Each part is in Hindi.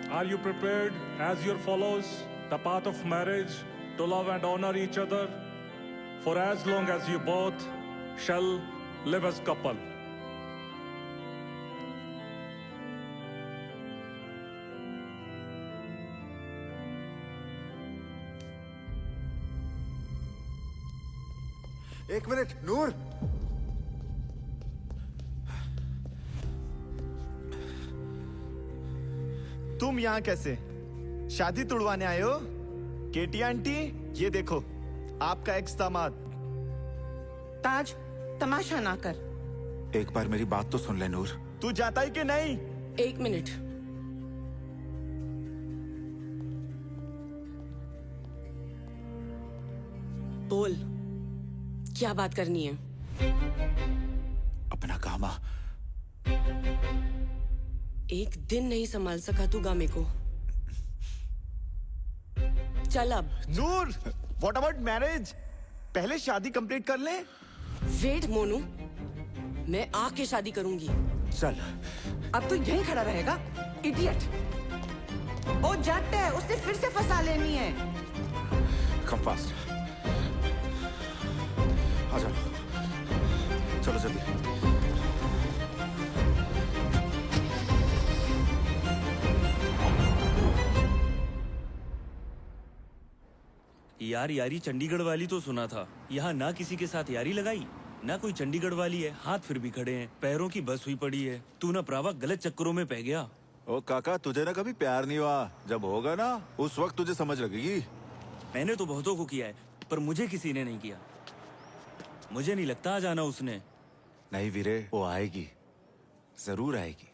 Are you prepared as your follows the path of marriage to love and honor each other for as long as you both shall live as couple? एक मिनट नूर। तुम यहाँ कैसे? शादी तुड़वाने आए हो? केटी आंटी, ये देखो आपका एक्स दामाद। ताज, तमाशा ना कर। एक बार मेरी बात तो सुन ले नूर। तू जाता ही कि नहीं? एक मिनट। बोल, क्या बात करनी है? अपना कामा। एक दिन नहीं संभाल सका तू गामे को। चल अब। नूर, व्हाट अबाउट मैरिज? पहले शादी कंप्लीट कर ले। वेट मोनू, मैं आके शादी करूंगी। चल। अब तो यहीं खड़ा रहेगा, इडियट। ओ जट है, उसने फिर से फंसा लेनी है। Come fast. आ जाओ, चलो जल्दी। यार यारी चंडीगढ़ वाली तो सुना था, यहाँ ना किसी के साथ यारी लगाई ना कोई चंडीगढ़ वाली है। हाथ फिर भी खड़े हैं, पैरों की बस हुई पड़ी है। तू ना प्रावा गलत चक्करों में पै गया। ओ काका, तुझे ना कभी प्यार नहीं हुआ। जब होगा ना उस वक्त तुझे समझ लगेगी। मैंने तो बहुतों को किया है, पर मुझे किसी ने नहीं किया। मुझे नहीं लगता आ जाना उसने। नहीं वीरे, वो आएगी, जरूर आएगी।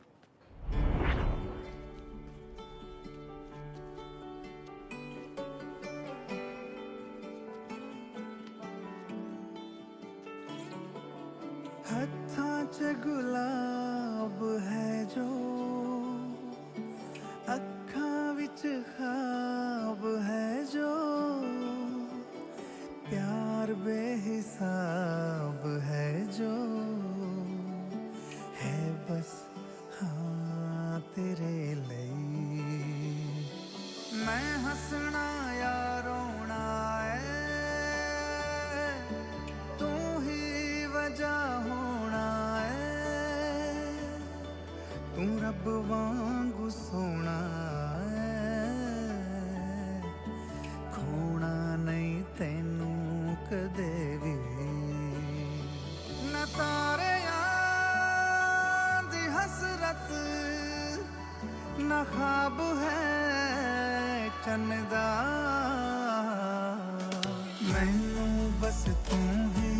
हत्थां च गुलाब है जो, अखां विच ख्वाब है जो, प्यार बेहिसाब है जो, है बस हाँ तेरे लिए। मैं हंसना या रोना है, तू ही वजह होना है। तू रब वांगू सोना है, खोना नहीं तेनू कदे भी। न तारियां दी हसरत न ख्वाब है चन्दा। मैनू बस तू ही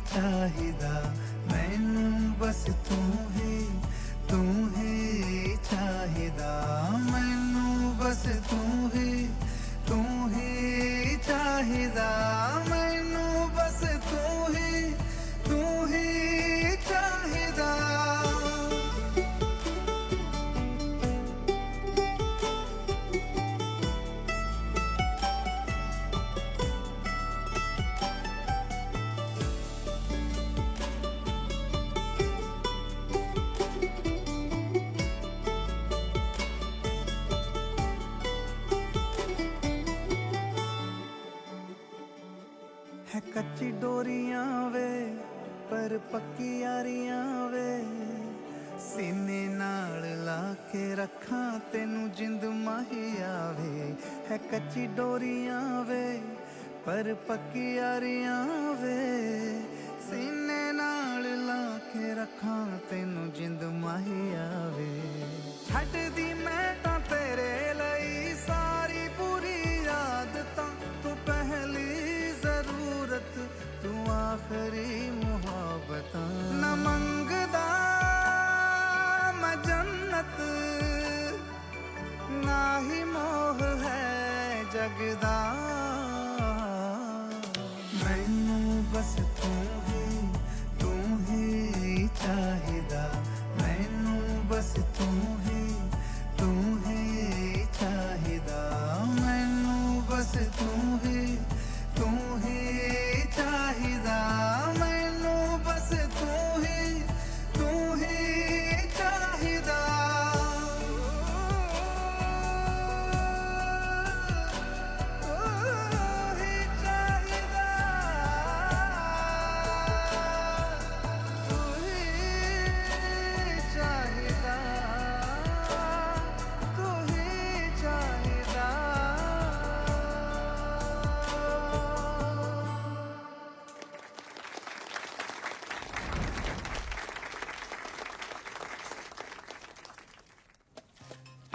चाहिदा। मैनू बस तू ही चाहिदा। मैनू बस तू ही चाहिदा। मैनू बस तू ही चाहिदा। है कच्ची डोरियां वे पर पक्की यारियां वे। सीने नाल ला के रखा तेनू जिंद माही आवे। है कच्ची डोरियां वे पर पक्की यारियां वे। सीने नाल ला के रखा तेनू जिंद माही आवे। छड्ड दी मैं तां तेरे लई सारी बुरी आदतां। तू पहली जरूरत, तू आखरी मोहब्बत। न मंगदा मैं जन्नत, ना ही मोह है जगदा। मैनू बस तू ही चाहिदा। मैनू बस तू ही चाहिदा। मैनू बस तू ही चाहिदा। मैनू बस तू ही चाहिदा।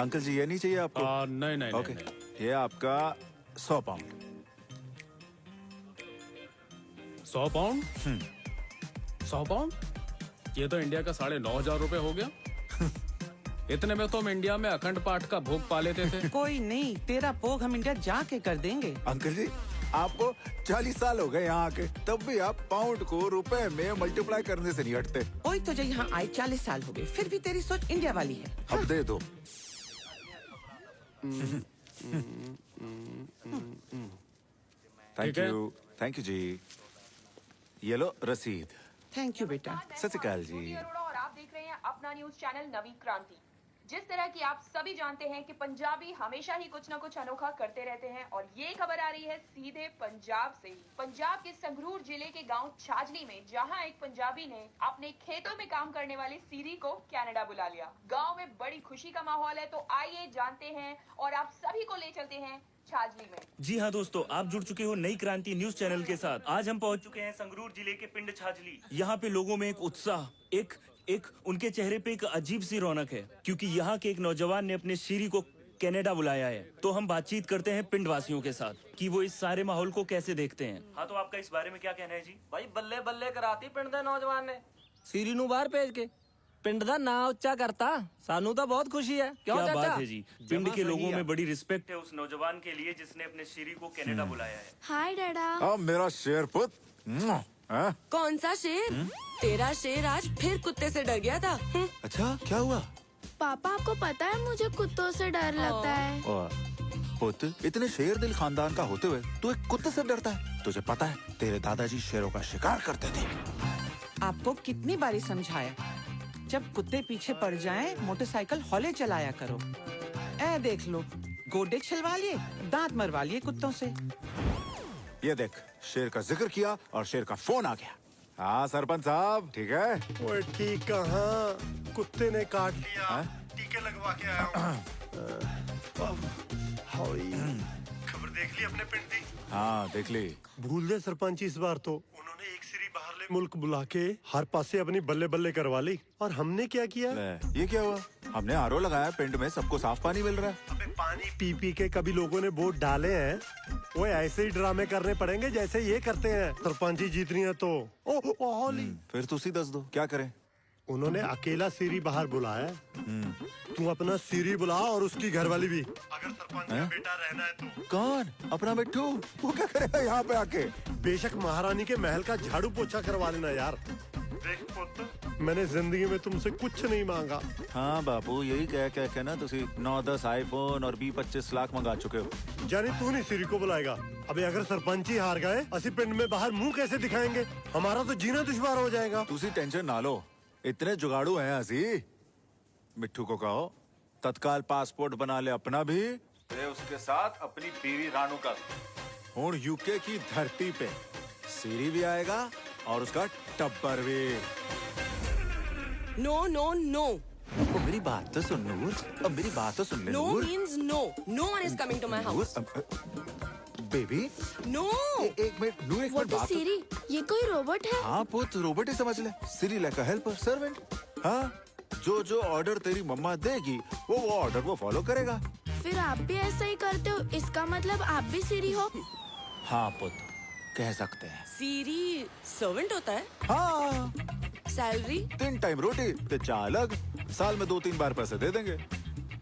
अंकल जी ये नहीं चाहिए आपको? नहीं नहीं ओके, नहीं, ये आपका 100 पाउंड। 100 पाउंड? 100 पाउंड? ये तो इंडिया का 9,500 रुपए हो गया। इतने में तो हम इंडिया में अखंड पाठ का भोग पा लेते थे। कोई नहीं, तेरा भोग हम इंडिया जाके कर देंगे। अंकल जी आपको 40 साल हो गए यहाँ आके, तब भी आप पाउंड को रुपए में मल्टीप्लाई करने से नहीं हटते। कोई तुझे यहाँ आए 40 साल हो गए, फिर भी तेरी सोच इंडिया वाली है। अब दे दो। ठीक है। थैंक यू जी। ये लो रसीद। थैंक यू बेटा। सत श्री अकाल जी। मैं अरोड़ा और आप देख रहे हैं अपना न्यूज चैनल नवी क्रांति। जिस तरह की आप सभी जानते हैं कि पंजाबी हमेशा ही कुछ न कुछ अनोखा करते रहते हैं और ये खबर आ रही है सीधे पंजाब से ही। पंजाब के संगरूर जिले के गांव छाजली में, जहां एक पंजाबी ने अपने खेतों में काम करने वाली सीरी को कनाडा बुला लिया। गांव में बड़ी खुशी का माहौल है, तो आइए जानते हैं और आप सभी को ले चलते हैं छाजली में। जी हाँ दोस्तों, आप जुड़ चुके हो नई क्रांति न्यूज चैनल के साथ। आज हम पहुंच चुके हैं संगरूर जिले के पिंड छाजली। यहाँ पे लोगों में एक उत्साह, एक उनके चेहरे पे एक अजीब सी रौनक है, क्योंकि यहाँ के एक नौजवान ने अपने शीरी को कनाडा बुलाया है। तो हम बातचीत करते हैं पिंड वासियों के साथ कि वो इस सारे माहौल को कैसे देखते हैं। हाँ, तो आपका इस बारे में क्या कहना है जी? भाई बल्ले बल्ले कराती पिंड ਦੇ ਨੌਜਵਾਨ ਨੇ ਸੀਰੀ ਨੂੰ ਬਾਹਰ ਭੇਜ ਕੇ ਪਿੰਡ ਦਾ ਨਾਂ ਉੱਚਾ ਕਰਤਾ। ਸਾਨੂੰ ਤਾਂ ਬਹੁਤ ਖੁਸ਼ੀ ਹੈ। ਕਿਉਂ क्या ਚਾਚਾ? बात है जी। पिंड के लोगों में बड़ी रिस्पेक्ट है उस नौजवान के लिए जिसने अपने शीरी को कनाडा बुलाया है। हाय डैडा। अब मेरा शेर पुत। हाँ? कौन सा शेर? तेरा शेर आज फिर कुत्ते से डर गया था। अच्छा क्या हुआ? पापा आपको पता है मुझे कुत्तों से डर लगता है। पुत, इतने शेर दिल खानदान का होते हुए तू एक कुत्ते से डरता है? तुझे पता है तेरे दादाजी शेरों का शिकार करते थे। आपको कितनी बारी समझाया, जब कुत्ते पीछे पड़ जाएं, मोटरसाइकिल हौले चलाया करो। ए देख लो, गोडे छिलवा लिए, दांत मरवा लिए कुत्तों से। ये देख, शेर का जिक्र किया और शेर का फोन आ गया। हाँ सरपंच साहब, ठीक है? ओए ठीक कहाँ, कुत्ते ने काट लिया। हाँ? टीके लगवा के आया हूँ। खबर देख ली अपने पिंड की? हाँ देख ली। भूल दे सरपंच, इस बार तो उन्होंने एक सीरी बाहरले मुल्क बुला के हर पासे अपनी बल्ले बल्ले करवा ली। और हमने क्या किया? ये क्या हुआ? हमने आरओ लगाया, पिंड में सबको साफ पानी मिल रहा है। अबे पानी पी पी के कभी लोगों ने वोट डाले हैं? वो ऐसे ही ड्रामे करने पड़ेंगे जैसे ये करते हैं। सरपंची जीतनी है तो होली। फिर तुसी दस दो क्या करें? उन्होंने अकेला सीरी बाहर बुलाया। तू अपना सीरी बुला और उसकी घरवाली भी। अगर सरपंच का बेटा रहना है तो। कौन? अपना बिट्टू? वो क्या करेगा यहाँ पे आके? बेशक महारानी के महल का झाड़ू पोछा करवा लेना यार। देख पुत्र, मैंने जिंदगी में तुमसे कुछ नहीं मांगा। हाँ बापू, यही कह के ना तुसी 9-10 आईफोन और 20-25 लाख मंगा चुके हो। जानी तू नहीं सीरी को बुलाएगा। अबे अगर सरपंच ही हार गए, असी पिंड में बाहर मुंह कैसे दिखाएंगे? हमारा तो जीना दुश्वार हो जाएगा। तुसी टेंशन ना लो, इतने जुगाड़ू हैं असी। मिट्ठू को कहो तत्काल पासपोर्ट बना ले अपना भी, उसके साथ अपनी बीवी रानू का भी। हूं यूके की धरती पे सीरी भी आएगा और उसका टब्बर भी। No no no. मेरी बात तो सुन नूर, अब मेरी बात तो सुन ले no Noor. Means no. No one is coming to my house. Baby no. एक मिनट नूर, एक मिनट बात तो- सीरी, ये कोई रोबोट है? हाँ पुत, रोबोट ही समझ ले। सीरी लाइक अ हेल्पर, सर्वेंट। हाँ, जो जो ऑर्डर तेरी मम्मा देगी वो ऑर्डर वो फॉलो करेगा। फिर आप भी ऐसा ही करते हो, इसका मतलब आप भी सीरी हो? हाँ पुत, कह सकते हैं। सीरी सर्वेंट होता है? हाँ, सैलरी? 3 टाइम रोटी ते चाय अलग, साल में 2-3 बार पैसे दे देंगे।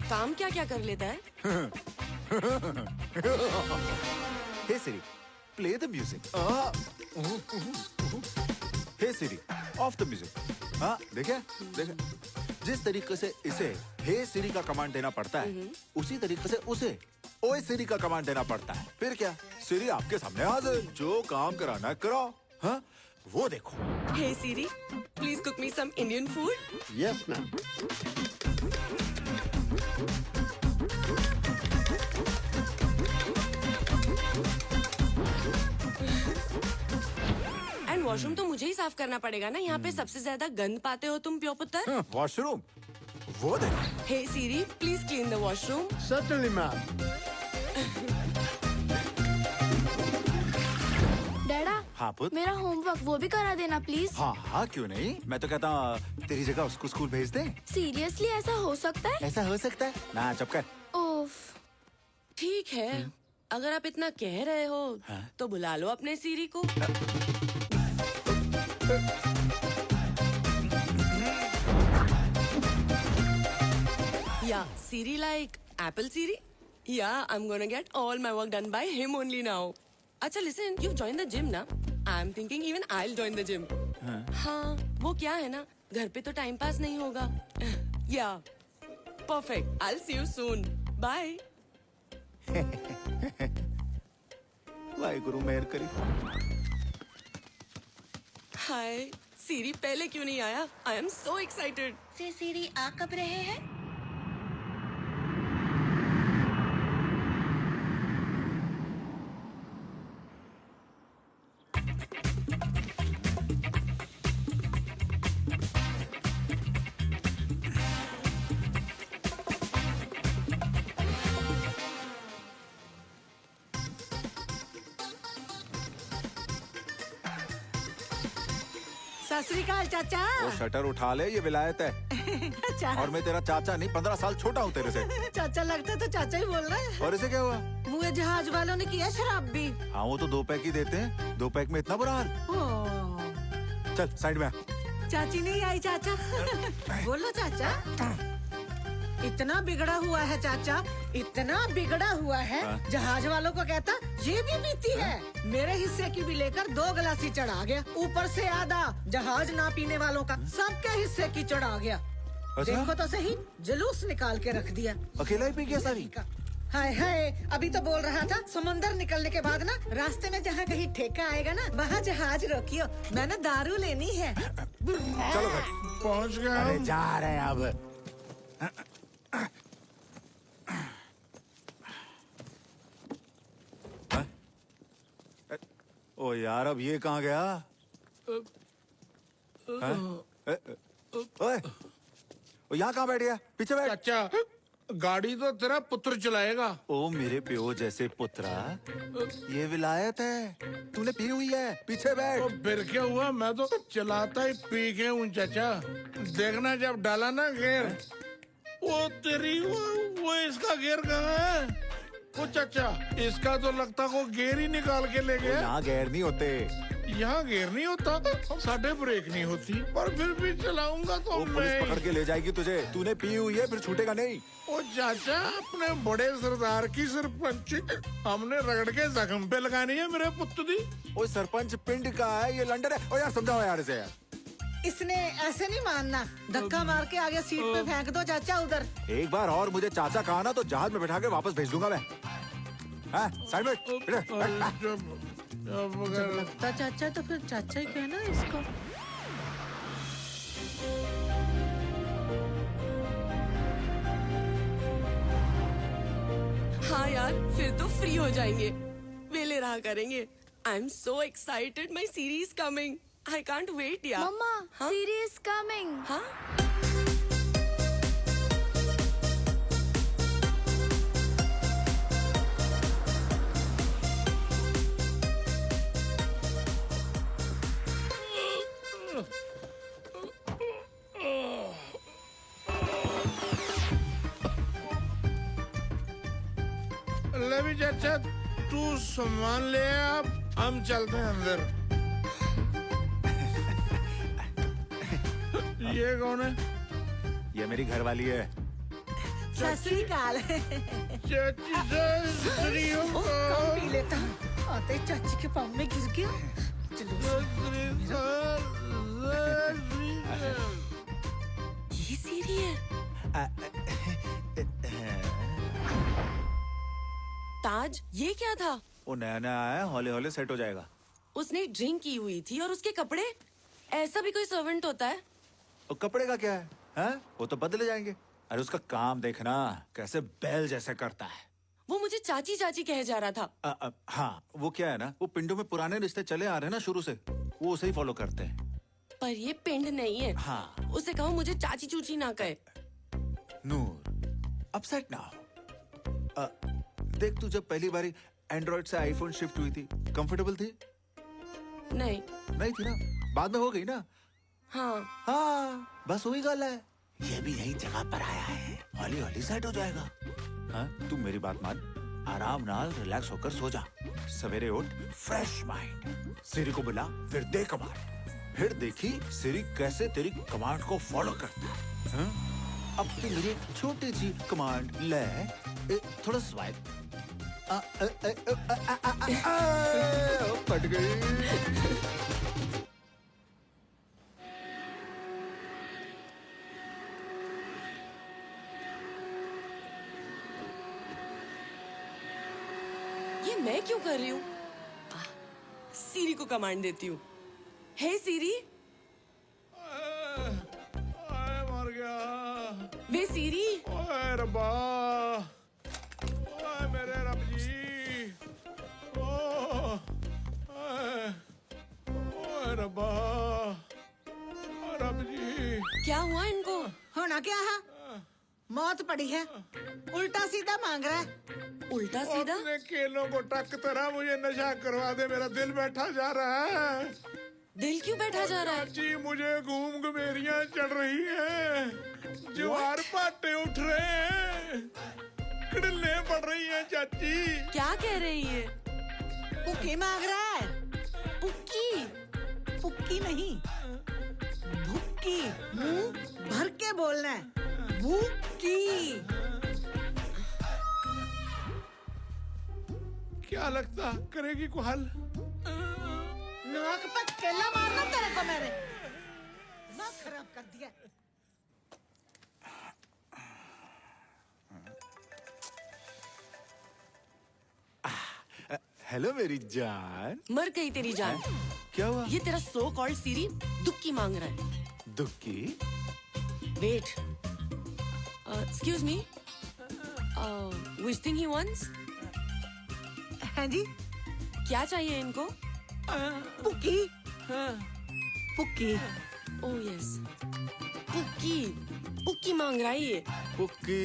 काम क्या क्या कर लेता है? Hey Siri, play the music. Hey Siri, off the music. हाँ देखे, जिस तरीके से इसे हे सिरी का कमांड देना पड़ता है, उसी तरीके से उसे ओए सिरी का कमांड देना पड़ता है। फिर क्या, सिरी आपके सामने हाजिर, जो काम कराना है कराओ। हाँ, वो देखो। Hey Siri, please cook me some Indian food. Yes ma'am. And washroom तो मुझे ही साफ करना पड़ेगा ना, यहाँ पे सबसे ज्यादा गंद पाते हो तुम प्यो पुत्र। वॉशरूम, वो देखो। Hey Siri, please clean the washroom. Certainly ma'am. डैडा, हाँ पुत्र। मेरा होमवर्क वो भी करा देना प्लीज। हाँ हाँ क्यों नहीं, मैं तो कहता तेरी जगह उसको स्कूल भेज दे। सीरियसली ऐसा हो सकता है? ऐसा हो सकता है ना, चुप कर। ओफ। ठीक है, अगर आप इतना कह रहे हो तो बुला लो अपने सीरी को। Yeah, Siri like Apple Siri? Yeah, I'm gonna get all my work done by him only now. अच्छा listen, you've joined the gym ना? I'm thinking even I'll join the gym. हाँ, वो क्या है ना, घर पे तो टाइम पास नहीं होगा. Yeah, perfect. I'll see you soon. Bye. Waheguru मेहर करी। हाय, सीरी पहले क्यों नहीं आया? I am so excited. से सीरी आ कब रहे हैं? सत श्री अकाल चाचा। वो शटर उठा ले, ये विलायत है। और मैं तेरा चाचा नहीं, 15 साल छोटा हूँ तेरे से। चाचा लगता है तो चाचा ही बोल रहा है। और इसे क्या हुआ? मुझे जहाज वालों ने किया शराब भी। हाँ वो तो 2 पैक ही देते हैं, 2 पैक में इतना बुरा हाल। चल साइड में आ। चाची नहीं आई चाचा। बोलो चाचा। इतना बिगड़ा हुआ है चाचा, इतना बिगड़ा हुआ है। जहाज वालों को कहता ये भी पीती है। मेरे हिस्से की भी लेकर 2 गिलास ही चढ़ा गया। ऊपर से आधा जहाज ना पीने वालों का सबके हिस्से की चढ़ा गया। अच्छा? देखो तो सही, जुलूस निकाल के रख दिया। अकेला ही पी गया सारी? हाय हाय, अभी तो बोल रहा था समंदर निकलने के बाद ना रास्ते में जहाँ कहीं ठेका आएगा ना वहाँ जहाज रोकियो, मैंने दारू लेनी है। चलो घर पहुँच गए। अरे जा रहे हैं अब। ओ यार, अब ये कहाँ गया? ओए, यहाँ कहाँ बैठ गया? पीछे बैठ। चाचा, गाड़ी तो तेरा पुत्र चलाएगा। ओ मेरे प्यो जैसे पुत्रा, ये विलायत है, तूने पी हुई है, पीछे बैठ। तो फिर क्या हुआ, मैं तो चलाता ही पी के हूँ चाचा। देखना जब डाला ना गेयर, वो तेरी वो इसका गेयर कहाँ है? वो चाचा, इसका तो लगता को गेयर ही निकाल के ले गया। यहाँ गेयर नहीं होते। यहाँ गेयर नहीं होता, साढ़े ब्रेक नहीं होती, पर फिर भी चलाऊंगा तो पुलिस पकड़ के ले जाएगी तुझे। तूने पी हुई है, फिर छूटेगा नहीं। ओ चाचा, अपने बड़े सरदार की सरपंच हमने रगड़ के जख्म पे लगानी है मेरे पुत्र दी। ओ सरपंच पिंड का है, ये लंडन है। ओ यार समझाओ यार इसे यार। इसने ऐसे नहीं मानना, धक्का मार के आगे सीट पे फेंक दो चाचा उधर। एक बार और मुझे चाचा कहा ना तो जहाज में बैठा के वापस भेज दूंगा मैं। साइड में जब लगता चाचा तो फिर चाचा ही कहना इसको। हाँ यार, फिर तो फ्री हो जाएंगे, वेले रहा करेंगे। I am so excited, my series coming. I can't wait यार। मम्मा, सीरीज कमिंग। हाँ? ले भी चाचा, तू सामान ले आप, हम चलते हैं अंदर। ये कौन है? ये मेरी घरवाली है। सत श्री अकाल। चाची ससुरी हो। कम पी लेता, आते चाची के पाँव में गिर गया। ये सीरी है। ताज, ये क्या था? वो नया नया आया, हौले हौले सेट हो जाएगा। उसने ड्रिंक की हुई थी और उसके कपड़े, ऐसा भी कोई सर्वेंट होता है? और कपड़े का क्या है? हैं? वो तो बदले जाएंगे। अरे उसका काम देखना, कैसे बैल जैसे करता है। वो मुझे चाची चाची कहे जा रहा था। हाँ, वो क्या है ना, वो पिंडों में पुराने रिश्ते चले आ रहे हैं ना शुरू से, वो उसे ही फॉलो करते हैं। पर ये पिंड नहीं है। हाँ। उसे कहो मुझे चाची चूची ना कहे। नूर, अपसेट ना हो। देख, तू जब पहली बारी एंड्रॉइड से आईफोन शिफ्ट हुई थी, कंफर्टेबल थी? नहीं नहीं थी ना, बाद में हो गई ना। हाँ हाँ बस वही गल है, ये भी यही जगह पर आया है, हौली हौली सेट हो जाएगा। हाँ तू मेरी बात मान, आराम नाल रिलैक्स होकर सो जा, सवेरे उठ फ्रेश माइंड, सिरी को बुला, फिर दे कमांड, फिर देखी सिरी कैसे तेरी कमांड को फॉलो करता है। हाँ? अब तू मेरी एक छोटी सी कमांड ले, थोड़ा स्वाइप, पट गई। ये मैं क्यों कर रही हूँ? सीरी को कमांड देती हूँ। हे सीरी। मर गया। वे सीरी। ओए रब्बा, ओए मेरे रब जी, ओए रब्बा, रब जी। क्या हुआ इनको? होना क्या है? मौत पड़ी है, उल्टा सीधा मांग रहा है। उल्टा सीधा? अपने केलों को टक तरह मुझे नशा करवा दे, मेरा दिल बैठा जा रहा है। दिल क्यों बैठा जा रहा है? जी मुझे घूम घमेरियां चढ़ रही हैं, ज्वार भाटे उठ रहे हैं, किडले पड़ रही हैं चाची। क्या कह रही है? पुक्की मांग रहा है। पुक्की? पुक्की नहीं, भुक्की। मुंह भर के बोलना है, भुक्की। क्या लगता करेगी को हल? नाक पर केला मारना तेरे को मैंने, दिमाग खराब कर दिया। हेलो मेरी जान। मर गई तेरी जान। क्या हुआ? ये तेरा सो कॉल्ड सीरी दुक्की मांग रहा है। दुक्की? Wait, excuse me, which thing he wants? हाँ जी। क्या चाहिए इनको? पुक्की। पुक्की। Oh yes, पुक्की। पुक्की मांग रहा है ये। पुक्की।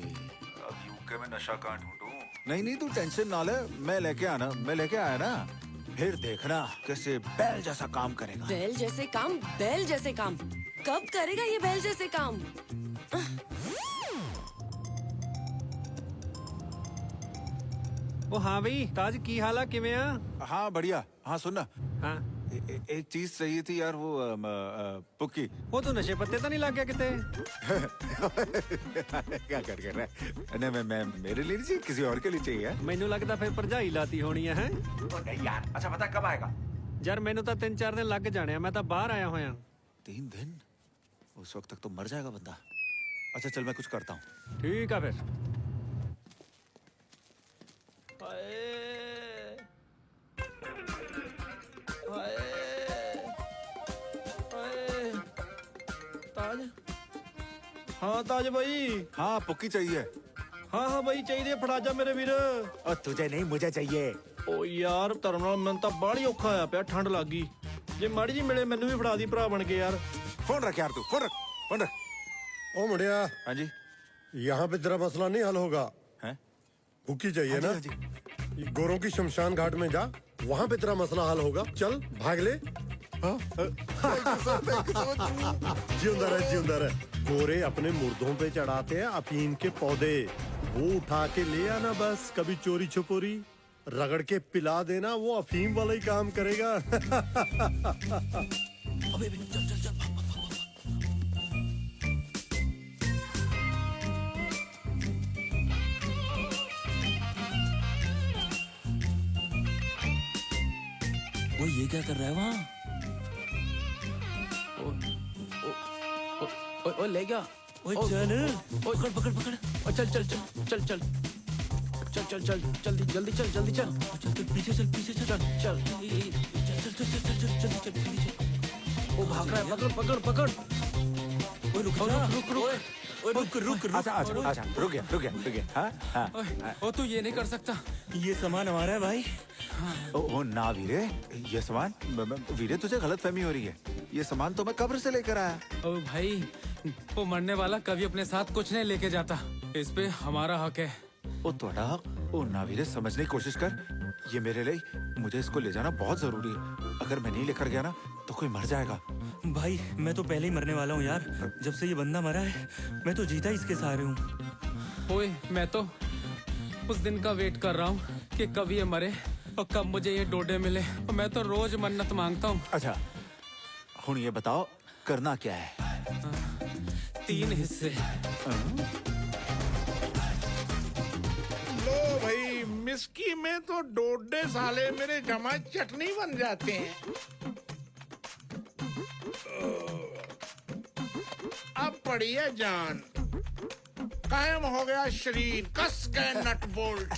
अब यूके में नशा कहाँ ढूंढूं? नहीं तू टेंशन ना ले, मैं लेके आया ना, फिर देखना कैसे बैल जैसा काम करेगा। बैल जैसे काम? बैल जैसे काम कब करेगा ये बैल जैसे काम? ओ हाँ भाई, ताज की हाल किवें आ? हाँ बढ़िया। हाँ सुनना, हाँ एक चीज चाहिए थी यार, वो पुक्की। वो तो नशे पत्ते तो नहीं लग गया किते? क्या कर रहा है? नहीं मैं मेरे लिए नहीं चाहिए, किसी और के लिए चाहिए। मैनू लगता फिर भरजाई लाती होनी है। नहीं यार। अच्छा बता कब आएगा? यार मैनू तो 3-4 दिन लग जाने, मैं तो बाहर आया हुआ। 3 दिन? उस वक्त तक तो मर जाएगा बंदा। अच्छा चल मैं कुछ करता हूँ। ठीक है फिर। ताज? हाँ ताज भाई। हाँ पुक्की चाहिए। हाँ भाई चाहिए, फड़ा जा मेरे वीर। और तुझे नहीं मुझे चाहिए। ओ यार धर्म मन तो बाड़ी औखा आया पिया, ठंड लग गई। जे माड़ी जी मिले मैनू भी फड़ा दी भरा बन के यार। फोन रख यार तू, फोन रख। ओ मुड़िया। हाँ जी। यहाँ पे तेरा मसला नहीं हल होगा। हैं? भूखी चाहिए ना? ये गोरों की शमशान घाट में जा, वहाँ पे तेरा मसला हल होगा। चल भाग ले। हाँ? जिंदा रह। गोरे अपने मुर्दों पे चढ़ाते हैं अफीम के पौधे, वो उठा के ले आना बस। कभी चोरी छुपोरी रगड़ के पिला देना, वो अफीम वाला ही काम करेगा। अबे चल वो ये क्या कर रहा है वहाँ? ओ ले गया। ओए चल, पकड़। चल जल्दी चल। पीछे चल। वो भाग रहा है, पकड़। रुक। अच्छा रुक गया। हाँ। ओ तू ये नहीं कर सकता, ये सामान हमारा है भाई। ओ ना वीरे, ये सामान वीरे तुझे गलत फहमी हो रही है। ये सामान तो मैं कब्र से लेकर आया। ओ भाई, वो मरने वाला कभी अपने साथ कुछ नहीं लेके जाता, इस पे हमारा हक है। ओ थोड़ा हक। ओ ना वीरे समझने की कोशिश कर, ये मेरे लिए, मुझे इसको ले जाना बहुत जरूरी है। अगर मैं नहीं लेकर गया ना तो कोई मर जाएगा। भाई मैं तो पहले ही मरने वाला हूँ यार। जब से ये बंदा मरा है मैं तो जीता इसके सहारे हूँ। ओए मैं तो उस दिन का वेट कर रहा हूँ कि कब ये मरे और कब मुझे ये डोडे मिले। और मैं तो रोज मन्नत मांगता हूँ। अच्छा हुन ये बताओ करना क्या है? 3 हिस्से। लो भाई, मिस्की में तो डोडे साले मेरे जमा चटनी बन जाते हैं। अब बढ़िया जान, कायम हो गया शरीर, कस गए नट बोल्ट।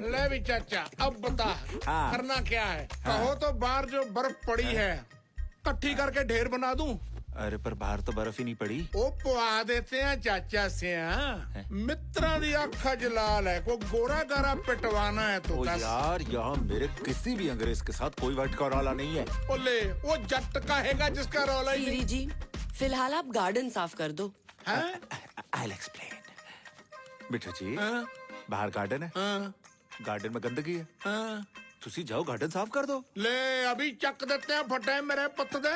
ले भी चाचा, अब बता करना क्या है? कहो तो बाहर जो बर्फ पड़ी है इकट्ठी करके ढेर बना दूं? अरे पर बाहर तो बर्फ ही नहीं पड़ी। वो पुआ देते हैं चाचा से। हाँ मित्रा दी अखा जलाल है, को गोरा गारा पिटवाना है तो ओ दस। यार यहाँ मेरे किसी भी अंग्रेज के साथ कोई वट का रौला नहीं है। बोले वो जट कहेगा जिसका रौला ही सीरी नहीं। जी फिलहाल आप गार्डन साफ कर दो। I'll explain. बिट्टू जी बाहर गार्डन है, गार्डन में गंदगी है, तुसी जाओ गार्डन साफ कर दो। ले अभी चक देते हैं फटे मेरे पत्त दे।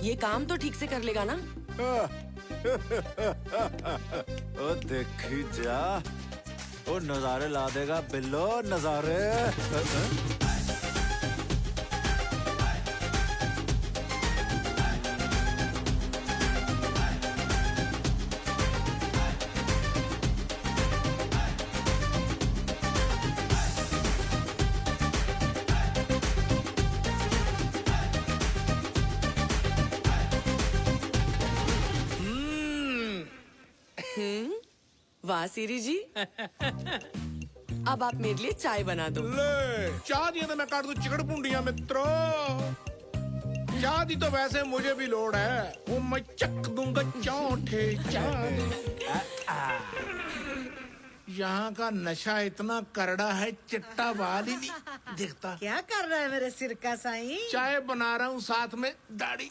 ये काम तो ठीक से कर लेगा ना? ओ देखी जा, ओ नजारे ला देगा बिल्लो, नजारे। वाह सीरी जी। अब आप मेरे लिए चाय बना दो। ले चाह दी तो मैं काट दूं चिकड़ पुंडिया मित्रों। चाह दी तो वैसे मुझे भी लोड है, वो मैं चक दूंगा चौंठे यहाँ का नशा इतना करड़ा है, चिट्टा बाल ही नहीं दिखता। क्या कर रहा है मेरे सिर का साईं? चाय बना रहा हूँ, साथ में दाढ़ी।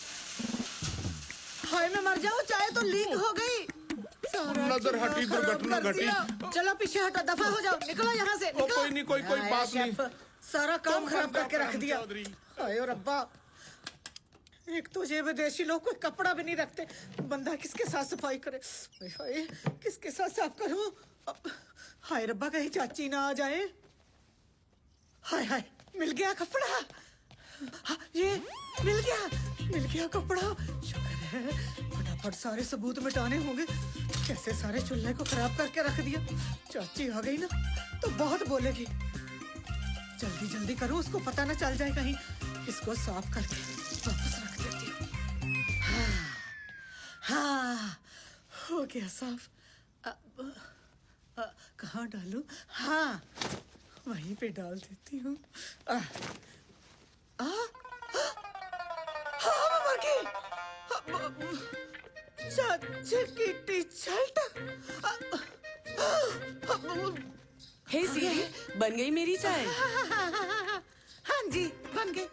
हाय मैं मर जाऊँ, चाय तो लीक हो गई। नजर हटी, दुर्घटना घटी। चलो पीछे हटो, दफा हो जाओ, निकलो यहाँ से। निकलो। कोई नहीं, कोई बात नहीं। सारा काम खराब करके रख दिया। हाय रब्बा, एक तो ये विदेशी लोग कोई कपड़ा भी नहीं रखते, बंदा किसके साथ सफाई करे? हाय किसके साथ साफ करूं? हाय रब्बा कहीं चाची ना आ जाए। हाय हाय मिल गया कपड़ा। हाँ, ये मिल गया कपड़ा। शुक्र है, फटाफट सारे सबूत मिटाने होंगे। कैसे सारे चूल्हे को खराब करके रख दिया। चाची आ गई ना तो बहुत बोलेगी। जल्दी जल्दी करो, उसको पता ना चल जाए कहीं। इसको साफ करके वापस रख देती हूँ। हाँ हो गया साफ। कहाँ डालूं? हाँ वहीं पे डाल देती हूँ। हाँ मैं मर गई। चाची की टी-शर्ट। हे सीरी, बन गई मेरी चाय? हाँ जी बन गई।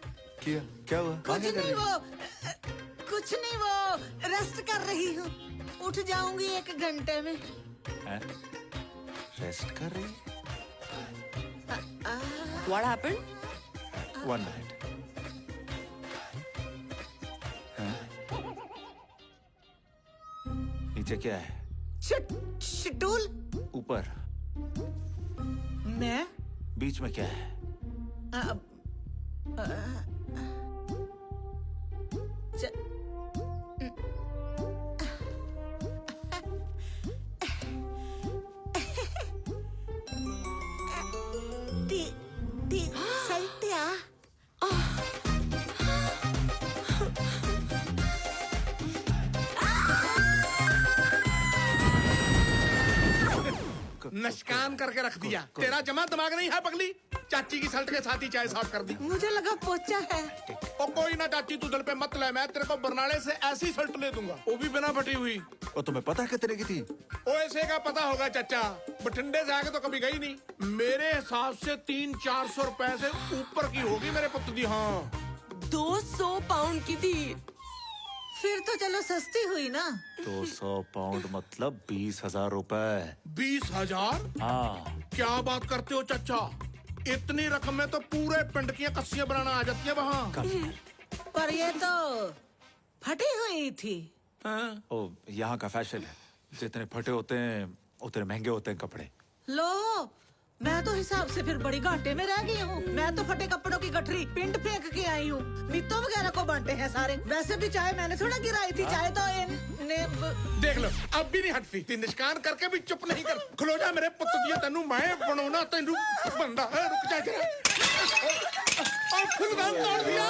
क्या हुआ? कुछ नहीं, वो रेस्ट कर रही हूँ। उठ जाऊंगी 1 घंटे में। रेस्ट कर रही? What happened? 1 minute. नीचे क्या है? शेड्यूल। ऊपर। मैं? बीच में क्या है? सल्टिया। नशकान करके रख दिया। तेरा जमा दिमाग नहीं है पगली? चाची की शर्ट के साथ ही चाय साफ कर दी। मुझे लगा पोचा है। ओ कोई ना चाची, तू दिल पे मत ले, मैं तेरे को बरनाले से ऐसी शर्ट ले दूंगा, वो भी बिना फटी हुई। और तुम्हें पता है कितने की थी? ओ ऐसे का पता होगा चाचा, बठिंडे से आके तो कभी गई नहीं। मेरे हिसाब से 300-400 रुपए से ऊपर की होगी मेरे पुत्र दी। हाँ 200 पाउंड की थी। फिर तो चलो सस्ती हुई ना। 200 पाउंड मतलब 20,000 रुपए। 20,000? हाँ। क्या बात करते हो चाचा? इतनी रकम में तो पूरे पिंड की कस्सियां बनाना आ जाती है वहाँ। पर ये तो फटी हुई थी। ओ, यहाँ का फैशन है, जितने फटे होते हैं उतने महंगे होते हैं कपड़े। लो, मैं तो हिसाब से फिर बड़ी घाटे में रह गई हूँ। मैं तो फटे कपड़ों की गठरी पिंड फेंक के आई हूँ। मित्तों वगैरह को बांटे हैं सारे। वैसे भी चाय मैंने थोड़ा गिराई थी, चाय तो देख लो, अब भी नहीं हटती। ती निष्कान करके भी चुप नहीं कर। खलो जा मेरे पुत्त दिया, तेनू मैं बनाना, तेनू बंदा है। रुक जा जरा। और फुलदान तोड़ दिया।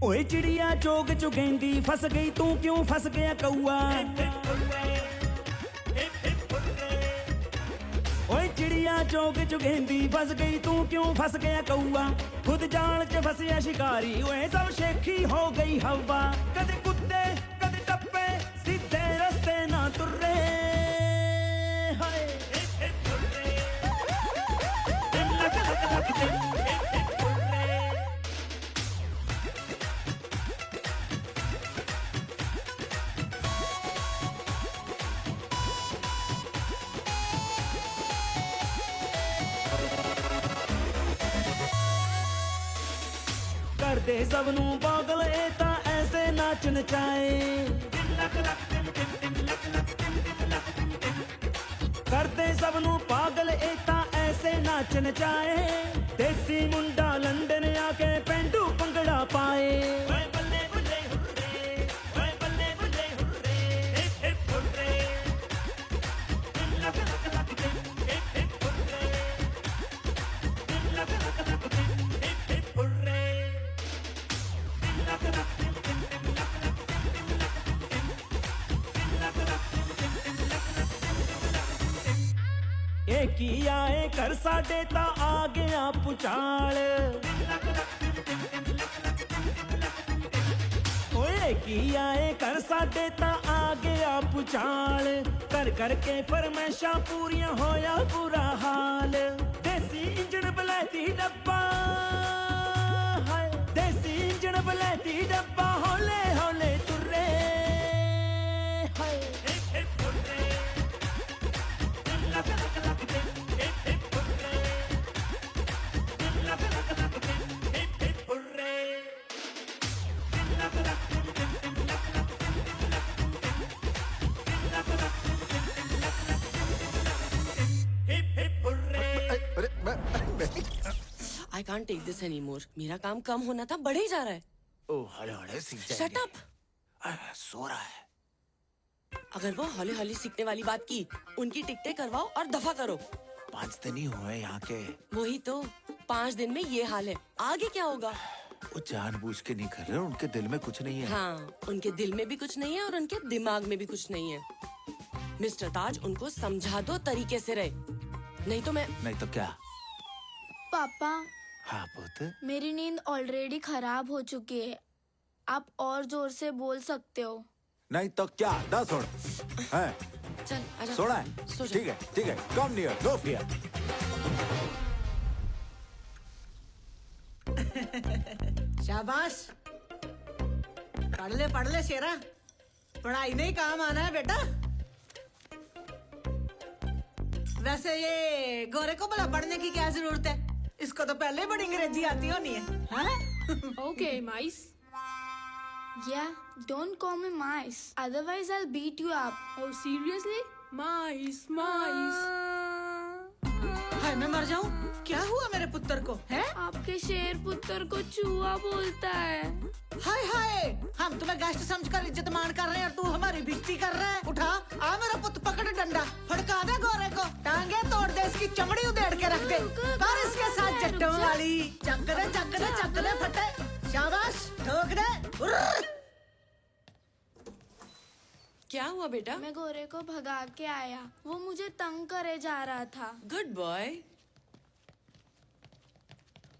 ओए चिड़िया चोग चुगेंदी फंस गई, तू क्यों फंस गया कौआ? ओए चिड़िया चोग चुगेंदी फंस गई, तू क्यों फंस गया कौआ? खुद जाल च फंसिया शिकारी, ओए सब शेखी हो गई हवा। कदे कुत्ते कदे टप्पे, सीधे रस्ते ना तुर्रे। करदे सबनू पागल ए ता ऐसे नाच नचाए। करदे सबनू पागल ए ता ऐसे नाच नचाए। देसी मुंडा लंदन आके पेंडू पंगड़ा पाए। की आए कर साडे ता आ गया पुचाल। ओए की आए कर साडे ता आ गया पुचाल। कर करके फरमैशा पूरियां होया बुरा हाल। देसी इंजन बलैती डब्बा, हाय देसी इंजन बलैती डब्बा, हौले हौले Turre. I can't take this anymore. मेरा काम कम होना था, बढ़े ही जा रहा है। ओह हले हले सीख जाएंगे। Shut up. सो रहा है। अगर वो हौले हौले सीखने वाली बात की, उनकी टिकटें करवाओ और दफा करो। 5 दिन ही हुए यहाँ के। वही तो, 5 दिन में ये हाल है, आगे क्या होगा? वो जानबूझ के नहीं कर रहे, उनके दिल में कुछ नहीं है। हाँ, उनके दिल में भी कुछ नहीं है और उनके दिमाग में भी कुछ नहीं है। मिस्टर ताज, उनको समझा दो तरीके से रहे, नहीं तो मैं। नहीं तो क्या? पापा। हाँ पुत्र। मेरी नींद ऑलरेडी खराब हो चुकी है, आप और जोर से बोल सकते हो। नहीं तो क्या? 10 सुन। हैं? चल आजा। सोना है? ठीक है, कम नियर, नो फियर। शाबाश, पढ़ ले शेरा, पढ़ाई नहीं काम आना है बेटा। वैसे ये गोरे को भला पढ़ने की क्या जरूरत है? इसको तो पहले बड़ी अंग्रेजी आती होनी है। Okay, mice. Yeah, don't call me mice. Otherwise, I'll beat you up. Oh, seriously? Mice. हाय मैं मर जाऊं? क्या हुआ मेरे पुत्र को? है? आपके शेर पुत्र को चूहा बोलता है। हाय हम तुम्हें गेस्ट समझकर इज्जत मान कर रहे हैं और तू हमारी बेइज्जती कर रहा है। उठा, आ मेरा पुत्र, पकड़ डंडा, फड़का दे गोरे को, टांगे तोड़ दे, इसकी चमड़ी उधेड़ के रख दे, कर इसके साथ जट्टों वाली। चक दे फटे। शाबाश, ठोक दे। क्या हुआ बेटा? मैं गोरे को भगा के आया, वो मुझे तंग करे जा रहा था। Good boy.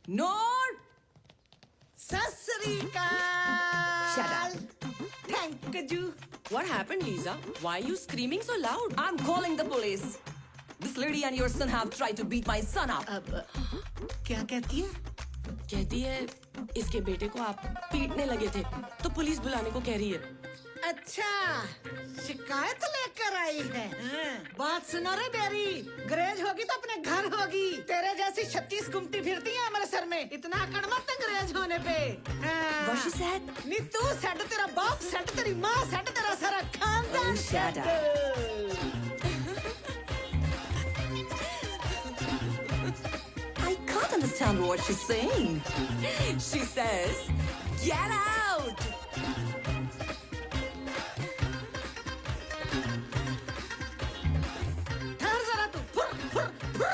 नोट सत श्री अकाल। Shut up. Thank you. What happened, Lisa? Why are you screaming so loud? I'm calling the police. This lady and your son have tried to beat my son up. क्या कहती है? कहती है इसके बेटे को आप पीटने लगे थे तो पुलिस बुलाने को कह रही है। अच्छा, शिकायत लेकर आई है। बात सुनो रे बेरी, अंग्रेज होगी तो अपने घर होगी। तेरे जैसी 36 गुमटी फिरती है हमारे सर में, इतना अकड़ मत अंग्रेज होने पे। What she said? नी तू सेट, तेरा बाप सेट, तेरी माँ सेट, तेरा सारा खानदान Oh, shut set. I can't understand what she's saying. She says, "Get out!" ठहर जरा तू, फुर, फुर, फुर।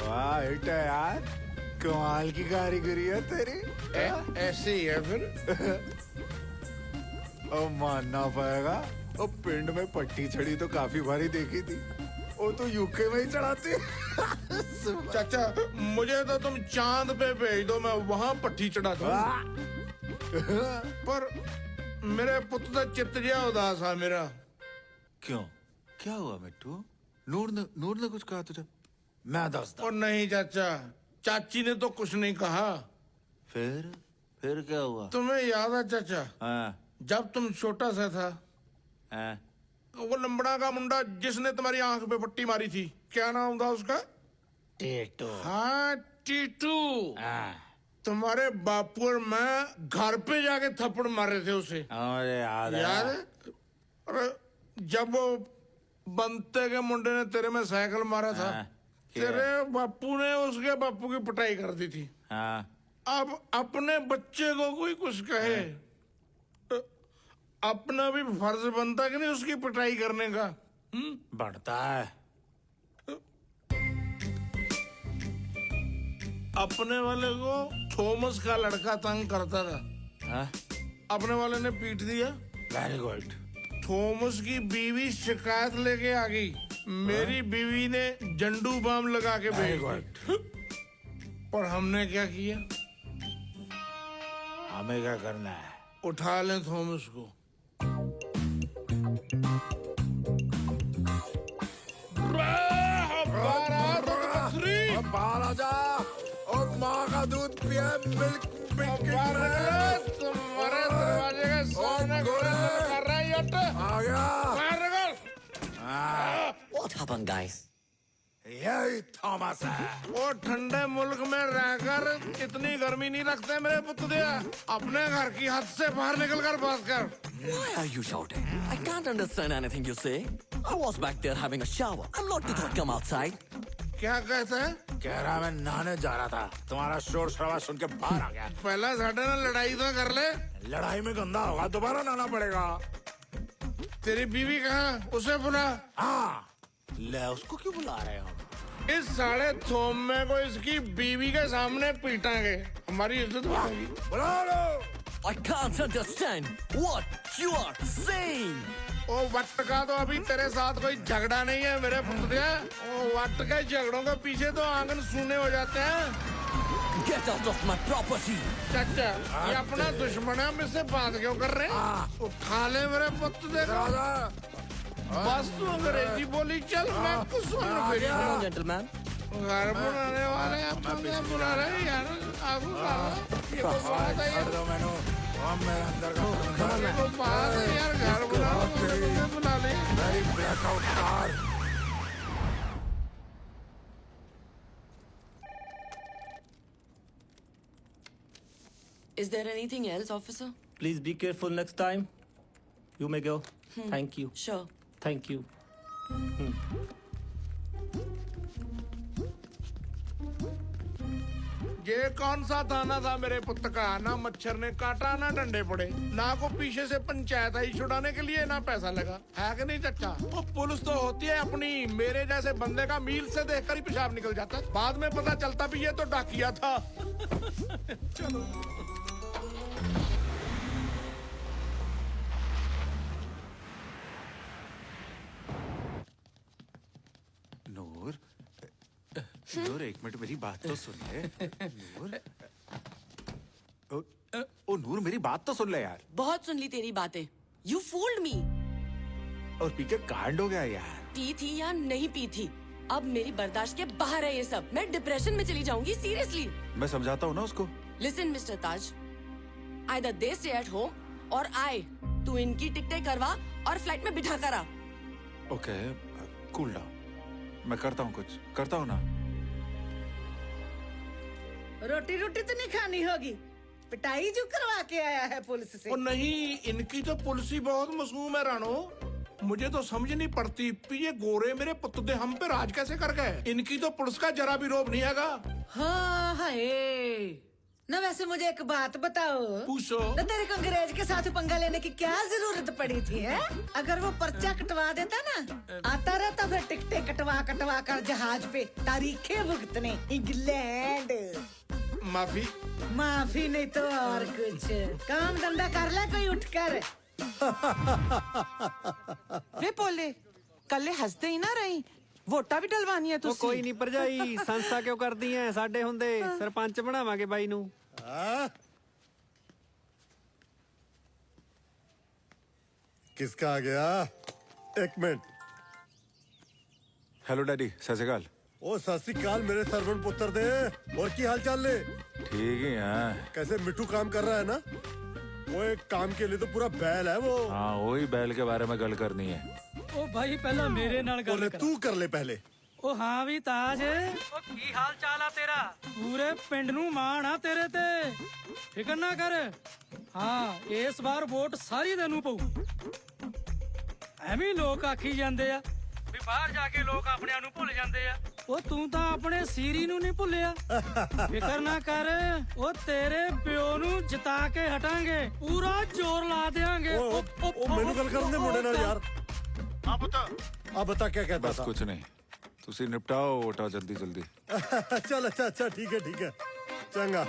वाह हिट है यार, कमाल की कारीगरी है तेरी। ऐसे ही है फिर। ओ मानना पड़ेगा, ओ पिंड में पट्टी चढ़ी तो काफी भारी देखी थी, वो तो यूके में ही चढ़ाती। चाचा मुझे तो तुम चांद पे भेज दो, मैं वहां पट्टी चढ़ा दूं। पर मेरे पुत्र का चित्त जिहा उदास है मेरा। क्यों, क्या हुआ मिट्टू? नूर ने कुछ कहा तुझे? मैं दसदा। और नहीं चाचा, चाची ने तो कुछ नहीं कहा। फिर क्या हुआ? तुम्हें याद है चाचा? हाँ। जब तुम छोटा सा था, हाँ। वो लंबड़ा का मुंडा जिसने तुम्हारी आंख पे पट्टी मारी थी, क्या नाम था उसका? टीटू। हाँ टीटू। तुम्हारे बापू और मैं घर पे जाके थप्पड़ मारे थे उसे। याद है? अरे जब वो बंते के मुंडे ने तेरे में साइकिल मारा था, तेरे बापू ने उसके बापू की पिटाई कर दी थी। अब अपने बच्चे को कोई कुछ कहे, अपना भी फर्ज बनता कि नहीं उसकी पिटाई करने का? बढ़ता है। अपने वाले को थॉमस का लड़का तंग करता था, अपने वाले ने पीट दिया। Very good. थॉमस की बीवी शिकायत लेके आ गई, मेरी बीवी ने जंडू बाम लगा के भेज दिया। और हमने क्या किया? हमें क्या करना है? उठा लें थॉमस को। बाहर आ जा और माँ का दूध पिए, मिल्क तुम्हारे दरवाजे के सामने कर रहा है यट। आ गया। What happened, guys? यही थॉमस है। वो ठंडे मुल्क में रहकर इतनी गर्मी नहीं रखते मेरे पुत्र। अपने घर की हद से बाहर निकल कर बात कर। Why are you shouting? I can't understand anything you say. I was back there having a shower. I'm not to come outside. क्या कहता है? कह रहा मैं नहाने जा रहा था, तुम्हारा शोर शराबा सुन के बाहर आ गया। पहला साढ़े ना लड़ाई तो कर ले। लड़ाई में गंदा होगा, दोबारा नहाना पड़ेगा। तेरी बीवी कहाँ? उसे बुला। हाँ, ले उसको क्यों बुला रहे हो? इस साढ़े थोमे को इसकी बीवी के सामने पीटांगे, हमारी इज्जत बढ़ेगी। बुला लो। I can't understand what you are saying. ओ वट का तो अभी तेरे साथ कोई झगड़ा नहीं है मेरे पुत्र। ओ वट के झगड़ों के पीछे तो आंगन सूने हो जाते हैं। Get out of my property. चाचा, ये अपना दुश्मन है, हम इससे बात क्यों कर रहे हैं? उठा ले मेरे पुत्र। देखो बस तू अंग्रेजी बोली चल, मैं कुछ सुन Come on, gentleman. घर बुलाने वाले अपने बुला रहे हैं यार। आगू ये तो बात है यार। मेरे अंदर का ये तो बात है यार, घर बुला ले। मेरी blackout car. Is there anything else, officer? Please be careful next time. You may go. Thank you. Sure. Thank you. ये कौन सा थाना था मेरे पुत्र का? ना मच्छर ने काटा, ना डंडे पड़े, ना को पीछे से पंचायत आई छुड़ाने के लिए, ना पैसा लगा। है कि नहीं चाचा? वो पुलिस तो होती है अपनी, मेरे जैसे बंदे का मील से देखकर ही पेशाब निकल जाता, बाद में पता चलता भी ये तो डाकिया था। चलो नूर एक मिनट मेरी बात तो सुन ले। नूर ओ नूर मेरी बात तो सुन ले यार। बहुत सुन ली तेरी बातें। यू फूल्ड मी। और पी के कांड हो गया यार। पी थी या नहीं पी थी, अब मेरी बर्दाश्त के बाहर है ये सब। मैं डिप्रेशन में चली जाऊंगी सीरियसली। मैं समझाता हूँ ना उसको। Listen mister Taj, either they stay at home और आई। तू इनकी टिकटें करवा और फ्लाइट में बिठा कर आ। ओके कूल डाउन, मैं करता हूँ कुछ करता हूँ ना। रोटी रोटी तो नहीं खानी होगी, पिटाई जो करवा के आया है पुलिस से। और नहीं, इनकी तो पुलिस ही बहुत मासूम है रानो। मुझे तो समझ नहीं पड़ती ये गोरे मेरे पुतदे हम पे राज कैसे कर गए। इनकी तो पुलिस का जरा भी रोब नहीं हैगा। हाँ हाय ना। वैसे मुझे एक बात बताओ, पूछो ना तेरे को अंग्रेज के साथ पंगा लेने की क्या जरूरत पड़ी थी है? अगर वो पर्चा कटवा देता ना, आता रहता फिर टिकटें कटवा कटवा कर जहाज पे तारीखें भुगतने इंग्लैंड। माफी माफी नहीं तो और कुछ। काम धंधा कर ले कोई उठकर। वे बोले कल्ले हंसते ही ना रही, वोटा भी डलवानी है ਉਹ ਕੋਈ ਨਹੀਂ ਭਰਜਾਈ, ਸੰਸਾ ਕਿਉਂ ਕਰਦੀ ਐ? ਸਾਡੇ ਹੁੰਦੇ ਸਰਪੰਚ ਬਣਾਵਾਂਗੇ ਬਾਈ ਨੂੰ। किसका आ गया? एक मिनट। हेलो डैडी, सत श्री अकाल। ओ सत श्री अकाल मेरे सरवण पुत्र दे। और की हाल चाल ले? ठीक ही है। कैसे मिट्टू काम कर रहा है ना? वो एक काम के लिए तो पूरा बैल है वो। हाँ वही बैल के बारे में गल करनी है। ओ भाई पहला मेरे नाल गल कर। तू कर ले पहले। ओ हाँ भी ताज, ओ की हाल चाल आ तेरा? पूरे पिंड नू माण आ तेरे ते, फिकर ना कर। हाँ इस बार वोट सारी तेनू पऊ। ਐਵੇਂ ਲੋਕ ਆਖੀ ਜਾਂਦੇ ਆ ਵੀ ਬਾਹਰ ਜਾ ਕੇ ਲੋਕ ਆਪਣਿਆਂ ਨੂੰ ਭੁੱਲ ਜਾਂਦੇ ਆ। ਉਹ ਤੂੰ ਤਾਂ ਆਪਣੇ ਸੀਰੀ ਨੂੰ ਨਹੀਂ ਭੁੱਲਿਆ। ਫਿਕਰ ਨਾ ਕਰ, ਉਹ ਤੇਰੇ ਪਿਓ ਨੂੰ ਜਿਤਾ ਕੇ ਹਟਾਂਗੇ, ਪੂਰਾ ਜ਼ੋਰ ਲਾ ਦੇਾਂਗੇ। ओ मेनू गल करने मुंडे नाल यार। अब बता क्या कहता बस था? कुछ नहीं, तुसी निपटाओ वोटा जल्दी जल्दी। चल अच्छा ठीक है चंगा।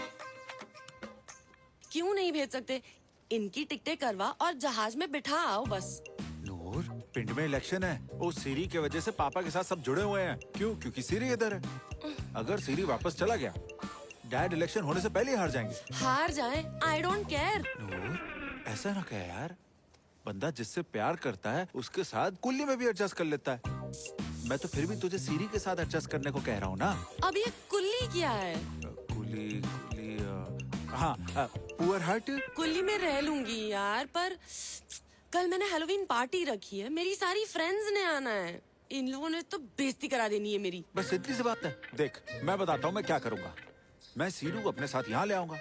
क्यों नहीं भेज सकते? इनकी टिकटें करवा और जहाज में बिठा आओ बस। नूर पिंड में इलेक्शन है, वो सीरी के वजह से पापा के साथ सब जुड़े हुए हैं। क्यों? क्योंकि सीरी इधर है। अगर सीरी वापस चला गया, डैड इलेक्शन होने से पहले ही हार जाएंगे। हार जाए, आई डोंट केयर। नूर ऐसा ना कह यार, बंदा जिससे प्यार करता है उसके साथ कुल्ली में भी एडजस्ट कर लेता है। मैं तो फिर भी तुझे सीरी के साथ एडजस्ट करने को कह रहा हूँ ना। अब ये कुल्ली क्या है? कुली हाँ पुअर हार्ट। कुल्ली में रह लूंगी यार, पर कल मैंने हैलोवीन पार्टी रखी है, मेरी सारी फ्रेंड्स ने आना है। इन लोगों ने तो बेइज्जती करा देनी है मेरी। बस इतनी सी बात है। देख मैं बताता हूँ मैं क्या करूंगा। मैं सीरू को अपने साथ यहाँ ले आऊंगा,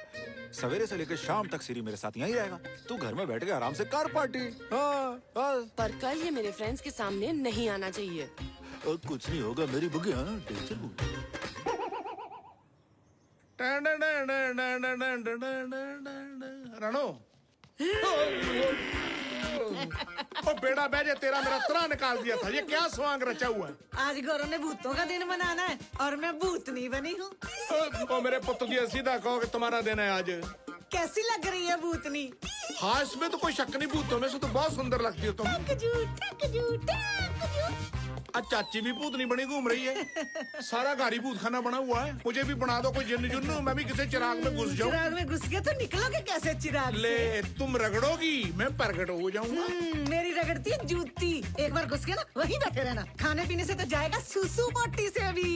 सवेरे से लेकर शाम तक सीरी मेरे साथ यहाँ ही रहेगा। तू घर में बैठ के आराम से कार पार्टी। हाँ बस। पर कल ये मेरे फ्रेंड्स के सामने नहीं आना चाहिए। कुछ नहीं होगा मेरी बुगी। हाँ टेंशन रानो ओ बेड़ा बैजे, तेरा मेरा तना निकाल दिया था। ये क्या स्वांग रचा हुआ है? आज गौरव ने भूतों का दिन मनाना है और मैं भूतनी बनी हूँ। ओ मेरे पुत्र जी सीधा कहो कि तुम्हारा दिन है आज। कैसी लग रही है भूतनी? हाँ इसमें तो कोई शक नहीं, भूतों में से तो बहुत सुंदर लगती हो तुम। आज चाची भी भूतनी बनी घूम रही है। सारा घर ही भूत खाना बना हुआ है। मुझे भी बना दो कोई जिन्न जुन्न, मैं भी किसी चिराग में घुस जाऊं। चिराग में घुस गए तो निकलोगे कैसे चिराग ले से? तुम रगड़ोगी, मैं प्रकट हो जाऊंगा। मेरी रगड़ती है जूती। एक बार घुस गया ना वहीं बैठे रहना। खाने पीने से तो जाएगा सुसु मोटी से भी।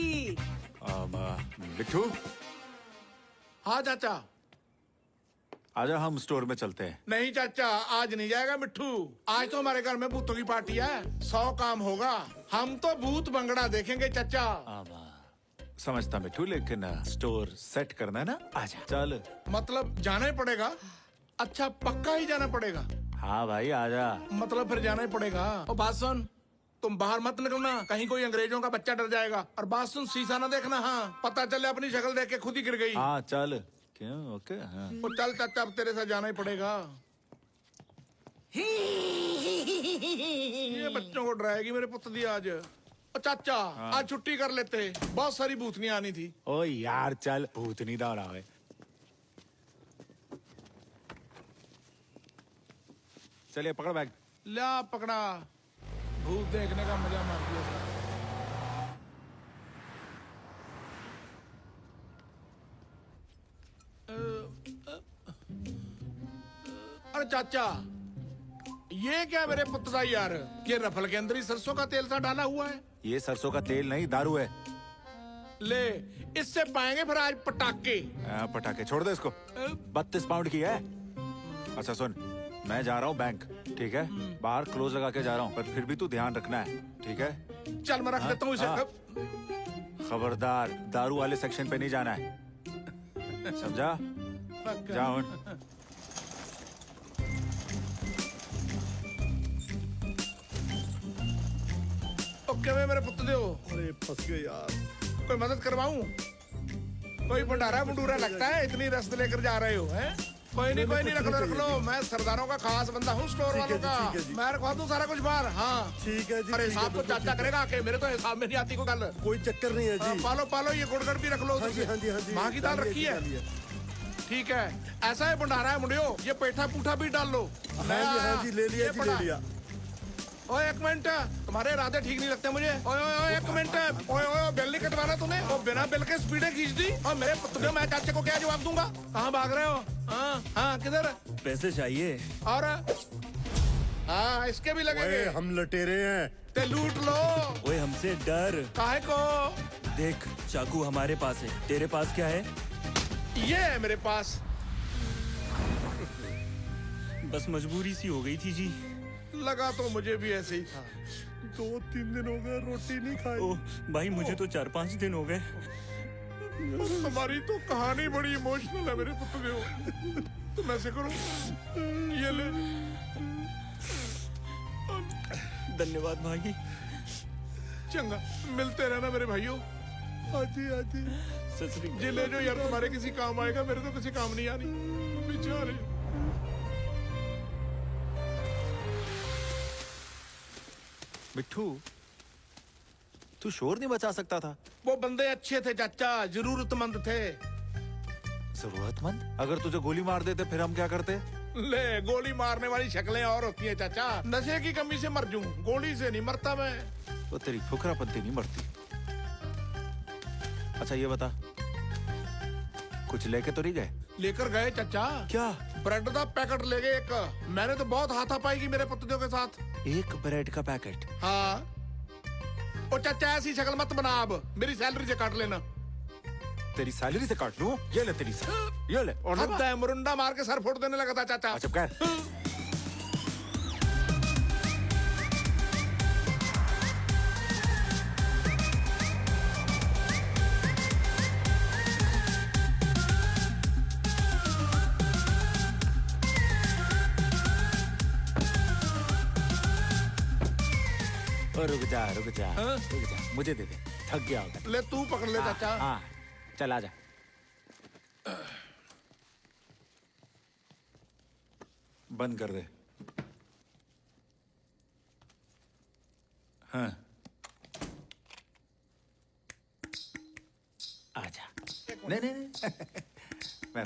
बिट्टू। हाँ चाचा। आजा हम स्टोर में चलते हैं। नहीं चाचा आज नहीं जाएगा मिट्टू। आज तो हमारे घर में भूतों की पार्टी है, 100 काम होगा। हम तो भूत बंगड़ा देखेंगे चाचा। समझता मिट्टू, लेकिन स्टोर सेट करना है ना। आजा चल। मतलब जाना ही पड़ेगा? अच्छा पक्का ही जाना पड़ेगा? हाँ भाई आजा। मतलब फिर जाना ही पड़ेगा। और बात सुन, तुम बाहर मत निकलना, कहीं कोई अंग्रेजों का बच्चा डर जाएगा। और बात सुन, शीशा ना देखना। हाँ पता चले अपनी शक्ल देख के खुद ही गिर गई। हाँ चल। क्यों? ओके हाँ। तो चल चाचा अब तेरे साथ जाना ही पड़ेगा। ये बच्चों को डराएगी मेरे पुत्र दी आज। और चाचा आज छुट्टी कर लेते, बहुत सारी भूतनियां आनी थी। ओ यार चल, भूतनी ना रहा है। चलिए पकड़ बैग। ला पकड़ा, भूत देखने का मजा मार दिया। चाचा, ये क्या मेरे पुत्र यार, ये रफल के अंदर ही सरसों का तेल सा डाला हुआ है। ये सरसों का तेल नहीं, दारू है। ले, इससे पाएंगे फिर आज पटाखे। पटाखे छोड़ दे इसको। 32 पाउंड की है। अच्छा सुन, मैं जा रहा हूँ बैंक, ठीक है? बाहर क्लोज लगा के जा रहा हूँ, पर फिर भी तू ध्यान रखना है, ठीक है? चल मैं रख देता हूँ इसे। खबरदार, दारू वाले सेक्शन पे नहीं जाना है, समझा? जाओ। ओके मैं मेरे पुत्र दो। अरे फंस गए यार। कोई मदद करवाऊं? कोई भंडारा भंडूरा लगता है, इतनी रस्त लेकर जा रहे हो, हैं? कोई नहीं रख लो। मैं सरदारों का खास बंदा हूँ, स्टोर वालों का। मैं रखवा दूँ सारा कुछ बाहर। हाँ ठीक है जी। अरे हिसाब को चाचा करेगा आके, मेरे तो हिसाब में नहीं आती कोई गल। कोई चक्कर नहीं है जी। पालो ये गुड़गड़ भी रख लो। हाँ जी। माँ की दाल रखी है, ठीक है? ऐसा है भंडारा है मुंडियो, ये पेठा पूठा भी डाल लो। हाँ जी ले लिया। ओए एक मिनट, तुम्हारे इरादे ठीक नहीं लगते मुझे। ओए एक मिनट, ओए बिल नहीं कटवाना तूने? और बिना बिल के स्पीडें खींच दी, और मेरे पुत्र मैं चाचे को क्या जवाब दूंगा? कहाँ भाग रहे हो? हाँ किधर? पैसे चाहिए। और हाँ इसके भी लगेंगे। हम लटेरे हैं, ते लूट लो। ओए हमसे डर काहे को? देख, चाकू हमारे पास है, तेरे पास क्या है? ये है मेरे पास। बस मजबूरी सी हो गई थी जी। लगा तो मुझे भी ऐसे ही था। 2-3 दिन हो गए रोटी नहीं खाई। ओह भाई, मुझे तो 4-5 दिन हो गए। तुम्हारी तो कहानी बड़ी इमोशनल है मेरे पुत्र। तुम ऐसे करो, ये ले। धन्यवाद भाई। चंगा, मिलते रहना मेरे भाइयों। आजी ये ले जो यार, तुम्हारे किसी काम आएगा, मेरे तो किसी काम नहीं आनी बेचारे। मिट्ठू, तू शोर नहीं बचा सकता था? वो बंदे अच्छे थे चाचा, जरूरतमंद थे। जरूरतमंद? अगर तुझे गोली मार देते फिर हम क्या करते? ले, गोली मारने वाली शक्लें और होती हैं चाचा। नशे की कमी से मर जूं, गोली से नहीं मरता मैं। तो तेरी फुकरापंती नहीं मरती। अच्छा ये बता, कुछ लेके तो नहीं गए? लेकर गए चाचा। क्या? ब्रेड का पैकेट ले गए एक। मैंने तो बहुत हाथापाई की मेरे पुत्रों के साथ। एक ब्रेड का पैकेट? हाँ। और चाचा ऐसी शक्ल मत बना, अब मेरी सैलरी से काट लेना। तेरी सैलरी से काट लूं? ये ले तेरी ये ले। और लगता है मुरुंडा मार के सर फोड़ देने लगा था चाचा। अच्छा कर। रुक जा, मुझे दे दे, थक गया होगा। ले तू पकड़ ले चाचा। हाँ चल आजा। बंद कर दे। हाँ आजा। नहीं मैं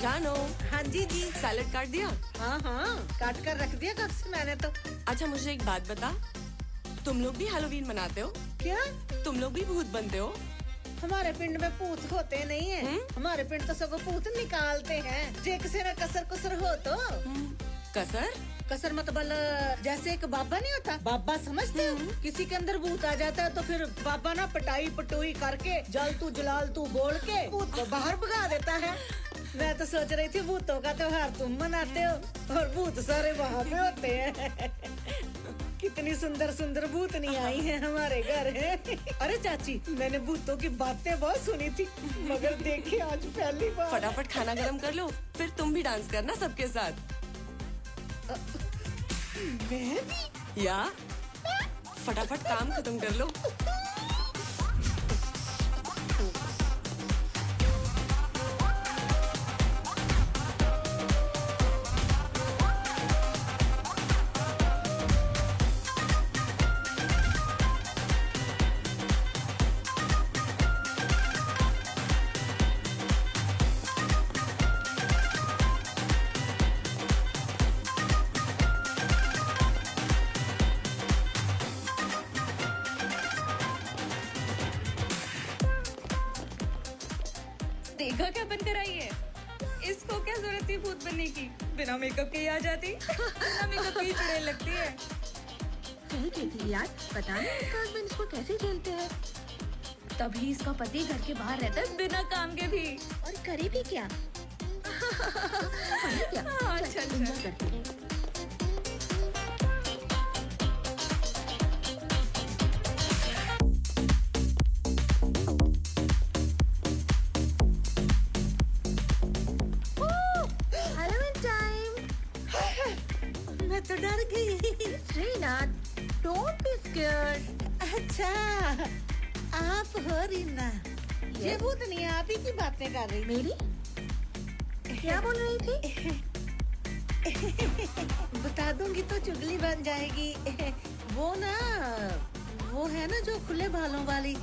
जानो। हाँ जी सैलेड काट दिया? हाँ काट कर रख दिया कब से मैंने तो। अच्छा मुझे एक बात बता, तुम लोग भी हैलोवीन मनाते हो क्या? तुम लोग भी भूत बनते हो? हमारे पिंड में भूत होते नहीं है। हमारे पिंड तो सब भूत निकालते हैं। जे किसी में कसर कुसर हो तो। कसर मतलब जैसे एक बाबा नहीं होता, बाबा समझते हो? किसी के अंदर भूत आ जाता है तो फिर बाबा ना पटाई पटोई करके जल तू जलाल तू बोल के भूत को बाहर भगा देता है। मैं तो सोच रही थी भूतों का त्योहार तुम मनाते हो और भूत सारे वहाँ पे होते हैं। कितनी सुंदर सुंदर भूतनी आई हैं हमारे घर है। अरे चाची, मैंने भूतों की बातें बहुत सुनी थी मगर देखी आज पहली बार। फटाफट खाना गरम कर लो, फिर तुम भी डांस करना सबके साथ। मैं भी? या फटाफट काम खत्म कर लो। देखा क्या बनकर आई है? इसको क्या जरूरत थी भूत बनने की? बिना मेकअप के ही आ जाती। बिना मेकअप के ही चुड़ैल लगती है। सही कहती यार, पता नहीं इसका हस्बैंड इसको कैसे झेलते हैं। तभी इसका पति घर के बाहर रहता है बिना काम के भी। और करे भी क्या? करे क्या? अच्छा enjoy करते हैं। मैं तो डर गई। Srinath, don't be scared. अच्छा, आप हो रीना। ये भूतनी आप ही की बातें कर रही। मेरी? क्या बोल रही थी? बता दूंगी तो चुगली बन जाएगी। वो ना, वो है ना जो खुले बालों वाली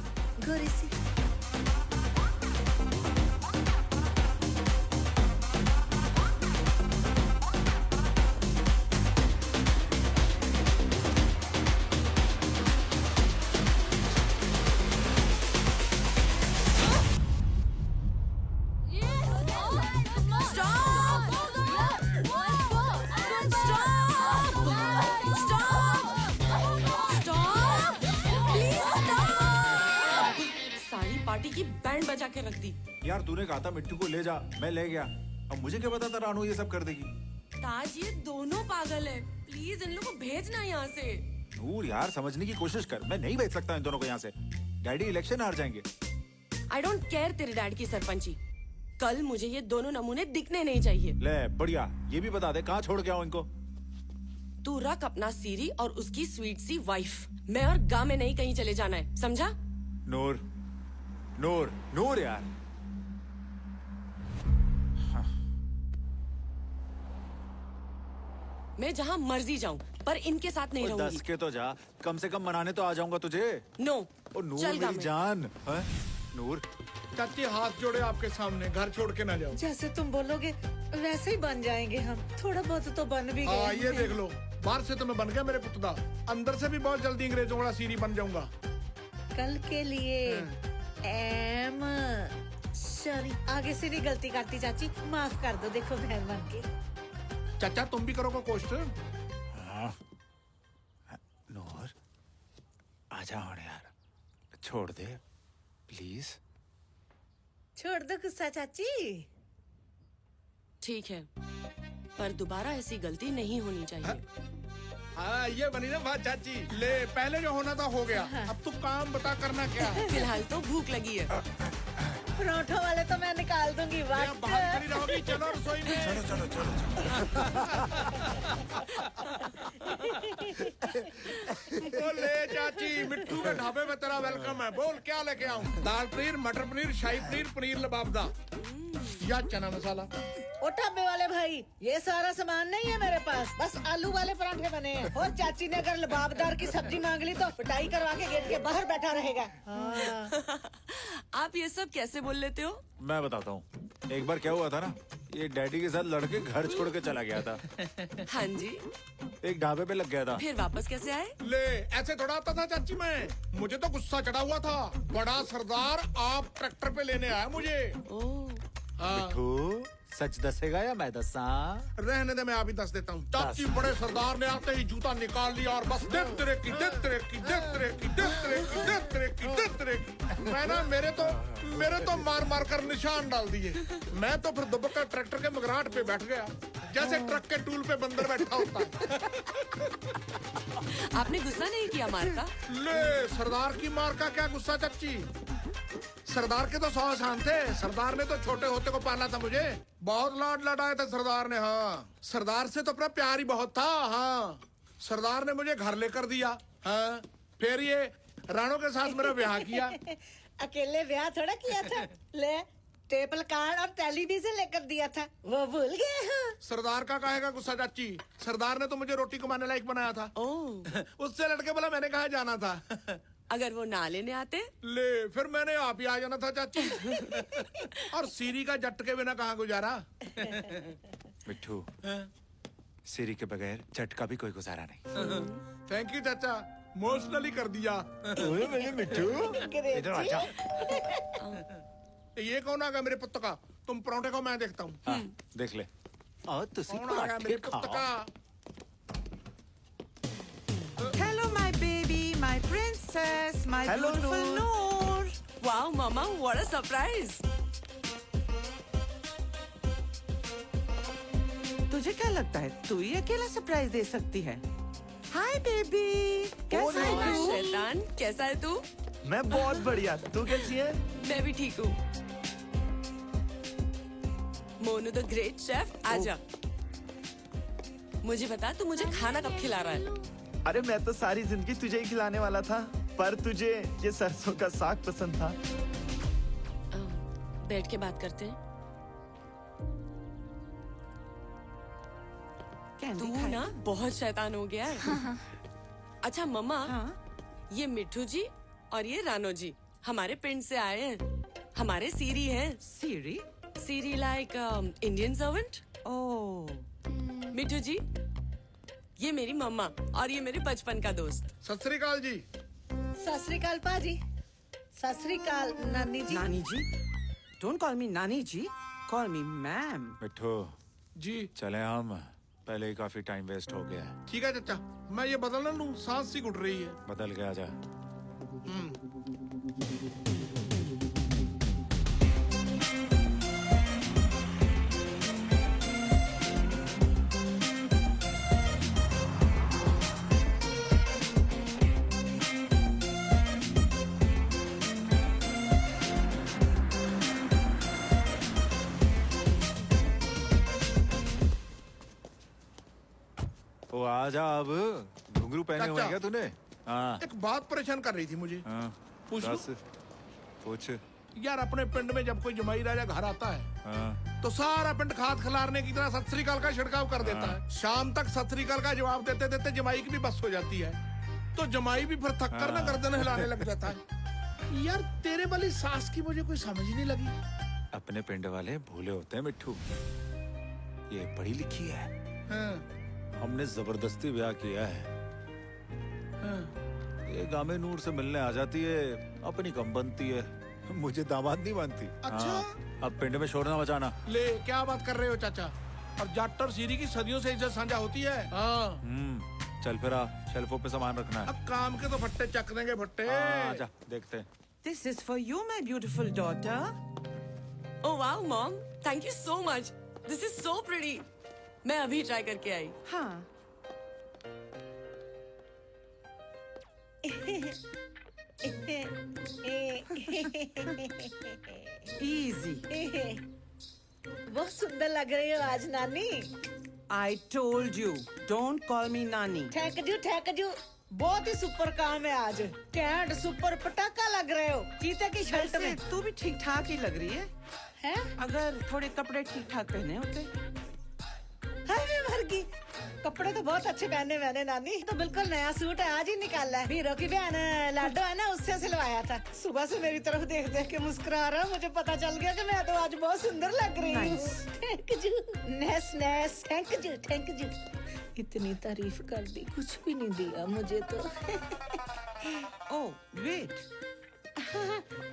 गोरी सी। सारी पार्टी की बैंड बजा के रख दी। यार तूने कहा था मिट्टू को ले जा, मैं ले गया। अब मुझे क्या पता था रानू ये सब कर देगी। ताज, ये दोनों पागल है। प्लीज इन लोगों को भेजना यहाँ से। नूर यार समझने की कोशिश कर, मैं नहीं भेज सकता इन दोनों को यहाँ से। डैडी इलेक्शन हार जाएंगे। आई डोंट केयर तेरे डैड की सरपंची। कल मुझे ये दोनों नमूने दिखने नहीं चाहिए। ले बढ़िया, ये भी बता दे कहाँ छोड़ के आऊँ इनको। तू रख अपना सीरी और उसकी स्वीट सी वाइफ। मैं और गाँव में नहीं कहीं चले जाना है, समझा? नूर, नूर, नूर यार। मैं जहाँ मर्जी जाऊँ पर इनके साथ नहीं रहूंगी। 10 के तो जा, कम से कम मनाने तो आ जाऊंगा तुझे। नो। ओ नूर चल मेरी गाँव में। जान। हैं? नूर चाची हाथ जोड़े आपके सामने, घर छोड़ के ना जाओ। जैसे तुम बोलोगे वैसे ही बन जाएंगे हम। थोड़ा बहुत तो बन भी गए। हाँ ये देख लो, बाहर से तो मैं बन गया मेरे पुतला, अंदर से भी बहुत जल्दी अंग्रेजों वाला सीरी बन जाऊंगा। कल के लिए एम सॉरी, आगे से नहीं गलती करती चाची, माफ कर दो। देखो बहन बन के। चाचा तुम भी करोगे कोस्ट? हाँ। नूर आजा और यार, छोड़ दे प्लीज। छोड़ दो गुस्सा चाची। ठीक है, पर दोबारा ऐसी गलती नहीं होनी चाहिए। हाँ ये बनी ना बात चाची। ले पहले जो होना था हो गया, अब तू काम बता करना क्या है। फिलहाल तो भूख लगी है। पराठों वाले तो मैं निकाल दूंगी। बाहर खड़ी रहोगी, चलो रसोई में। चलो चलो चलो बोल ले चाची, मिट्टू के ढाबे में तेरा वेलकम है। बोल क्या लेके आऊं? दाल पनीर, मटर पनीर, शाही पनीर, पनीर लबाबदा या चना मसाला। ओ ढाबे वाले भाई, ये सारा सामान नहीं है मेरे पास, बस आलू वाले पराठे बने हैं। और चाची ने अगर लबाबदार की सब्जी मांग ली तो पिटाई करवा के गेट के बाहर बैठा रहेगा। हाँ। आप ये सब कैसे बोल लेते हो? मैं बताता हूँ, एक बार क्या हुआ था ना, ये डैडी के साथ लड़के घर छोड़ के चला गया था। हाँ जी। एक ढाबे पे लग गया था। फिर वापस कैसे आए? ले ऐसे थोड़ा आता था चाची मैं, मुझे तो गुस्सा चढ़ा हुआ था। बड़ा सरदार आप ट्रैक्टर पे लेने आया मुझे। मिठू सच दसेगा या मैं दसा? रहने दे, मैं अभी दस देता हूँ। चाची बड़े सरदार ने आते ही जूता निकाल लिया और बस देख तेरे की, देख तेरे की, देख तेरे की, देख तेरे की, देख तेरे की, देख तेरे की। मैं ना मेरे तो मार मार कर निशान डाल दिए। मैं तो फिर दुबक कर ट्रैक्टर के मगराट पे बैठ गया, जैसे ट्रक के टूल पे बंदर बैठा होता है। आपने गुस्सा नहीं किया मार का? ले सरदार की मार का क्या गुस्सा चाची, सरदार के तो 100 शान थे। सरदार ने तो छोटे होते को पाला था मुझे, बहुत लाड लड़ाए थे सरदार ने। हाँ सरदार से तो अपना प्यार ही बहुत था। हाँ सरदार ने मुझे घर लेकर दिया। हाँ फिर ये राणो के साथ मेरा ब्याह किया। अकेले ब्याह थोड़ा किया था, ले टेबल कार्ड और टेलीविजन लेकर दिया था, वो भूल गए हो? सरदार का कहेगा गुस्सा चाची, सरदार ने तो मुझे रोटी कमाने लायक बनाया था। उससे लड़के बोला मैंने कहा जाना था। अगर वो ना लेने आते? ले फिर मैंने आप ही आ जाना था चाची। और सीरी का जट के बिना कहाँ गुजारा। मिठू सीरी के बगैर जट का भी कोई गुजारा नहीं। थैंक यू चाचा, इमोशनली कर दिया। मिठू इधर आ जा। ये कौन आ गया मेरे पुत्र का? तुम परोठे को मैं देखता हूँ। हाँ, देख ले। कौन आ गया मेरे पुत्र का? Hello, my baby, my princess, my Hello, beautiful Noor. Wow, Mama, what a surprise! तुझे क्या लगता है तू ही अकेला सरप्राइज दे सकती है? हाय बेबी, कैसा है तू? शैतान, कैसा है तू? मैं बहुत बढ़िया, तू कैसी है? मैं भी ठीक हूँ। मोनू द ग्रेट शेफ, आजा। मुझे बता तू मुझे खाना कब खिला रहा है? अरे मैं तो सारी जिंदगी तुझे ही खिलाने वाला था, पर तुझे ये सरसों का साग पसंद था। बैठ के बात करते हैं। तू ना बहुत शैतान हो गया है। अच्छा मम्मा, ये मिठू जी और ये रानो जी हमारे पिंड से आए हैं। हमारे सीरी हैं। सीरी? सीरी लाइक इंडियन सर्वेंट। ओह। मिठू जी, ये मेरी मम्मा और ये मेरे बचपन का दोस्त। सत श्री अकाल जी। सत श्री अकाल पाजी। सत श्री अकाल नानी जी। नानी जी? Don't call me नानी जी, call me मैम। मिठू जी, चले हम, पहले ही काफी टाइम वेस्ट हो गया है। ठीक है चाचा, मैं ये बदल ना लूं, सांस सी घुट रही है। बदल के आ जा। ओ आजा अब, घुंघरू पहने हुए हैं क्या तूने? हाँ। एक बात परेशान कर रही थी मुझे। हाँ। पूछ लूं? पूछ। यार अपने पिंड में जब कोई जमाई राजा घर आता है, हाँ। तो सारा पिंड खाद खिलारने की तरह सत श्री अकाल का छिड़काव कर देता है। शाम तक सत श्री अकाल का जवाब देते देते जमाई की भी बस हो जाती है, तो जमाई भी फिर थक कर ना गर्दन हिलाने लग जाता है। यार तेरे वाली सास की मुझे कोई समझ ही नहीं लगी। अपने पिंड वाले भूले होते हैं मिट्ठू, ये पढ़ी लिखी है। हाँ। हमने जबरदस्ती ब्याह किया है। ये गामे नूर से मिलने आ जाती है, अपनी कम बनती है, मुझे दामाद नहीं मानती। अच्छा। अब पिंड में शोर ना मचाना। ले क्या बात कर रहे हो चाचा? और जाट और सीरी की सदियों से इज्जत साझा होती है। हाँ। चल फिर आ, शेल्फों पे सामान रखना है। अब काम के तो फट्टे चक देंगे भट्टे। आजा देखते हैं। This is for you, my beautiful daughter. Oh wow, mom, thank you so much. This is so pretty. मैं अभी ट्राई करके आई। हाँ। Easy. बहुत सुंदर लग रही हो आज नानी। I told you, don't call me नानी। Thank you. बहुत ही सुपर काम है आज। कैंट सुपर पटाखा लग रहे हो चीते की शर्ट में। तू भी ठीक ठाक ही लग रही है। हैं? अगर थोड़े कपड़े ठीक ठाक पहने होते। हाय मैं मर गई। कपड़े तो बहुत अच्छे पहने मैंने नानी, तो बिल्कुल नया सूट है, आज ही निकाला है। हीरो की बहन लाडो है ना, उससे सिलवाया था। सुबह से मेरी तरफ देख देख के मुस्कुरा रहा, मुझे पता चल गया कि मैं तो आज बहुत सुंदर लग रही हूँ। Thank you. नेस थैंक यू। इतनी तारीफ कर दी, कुछ भी नहीं दिया मुझे तो। ओह वेट,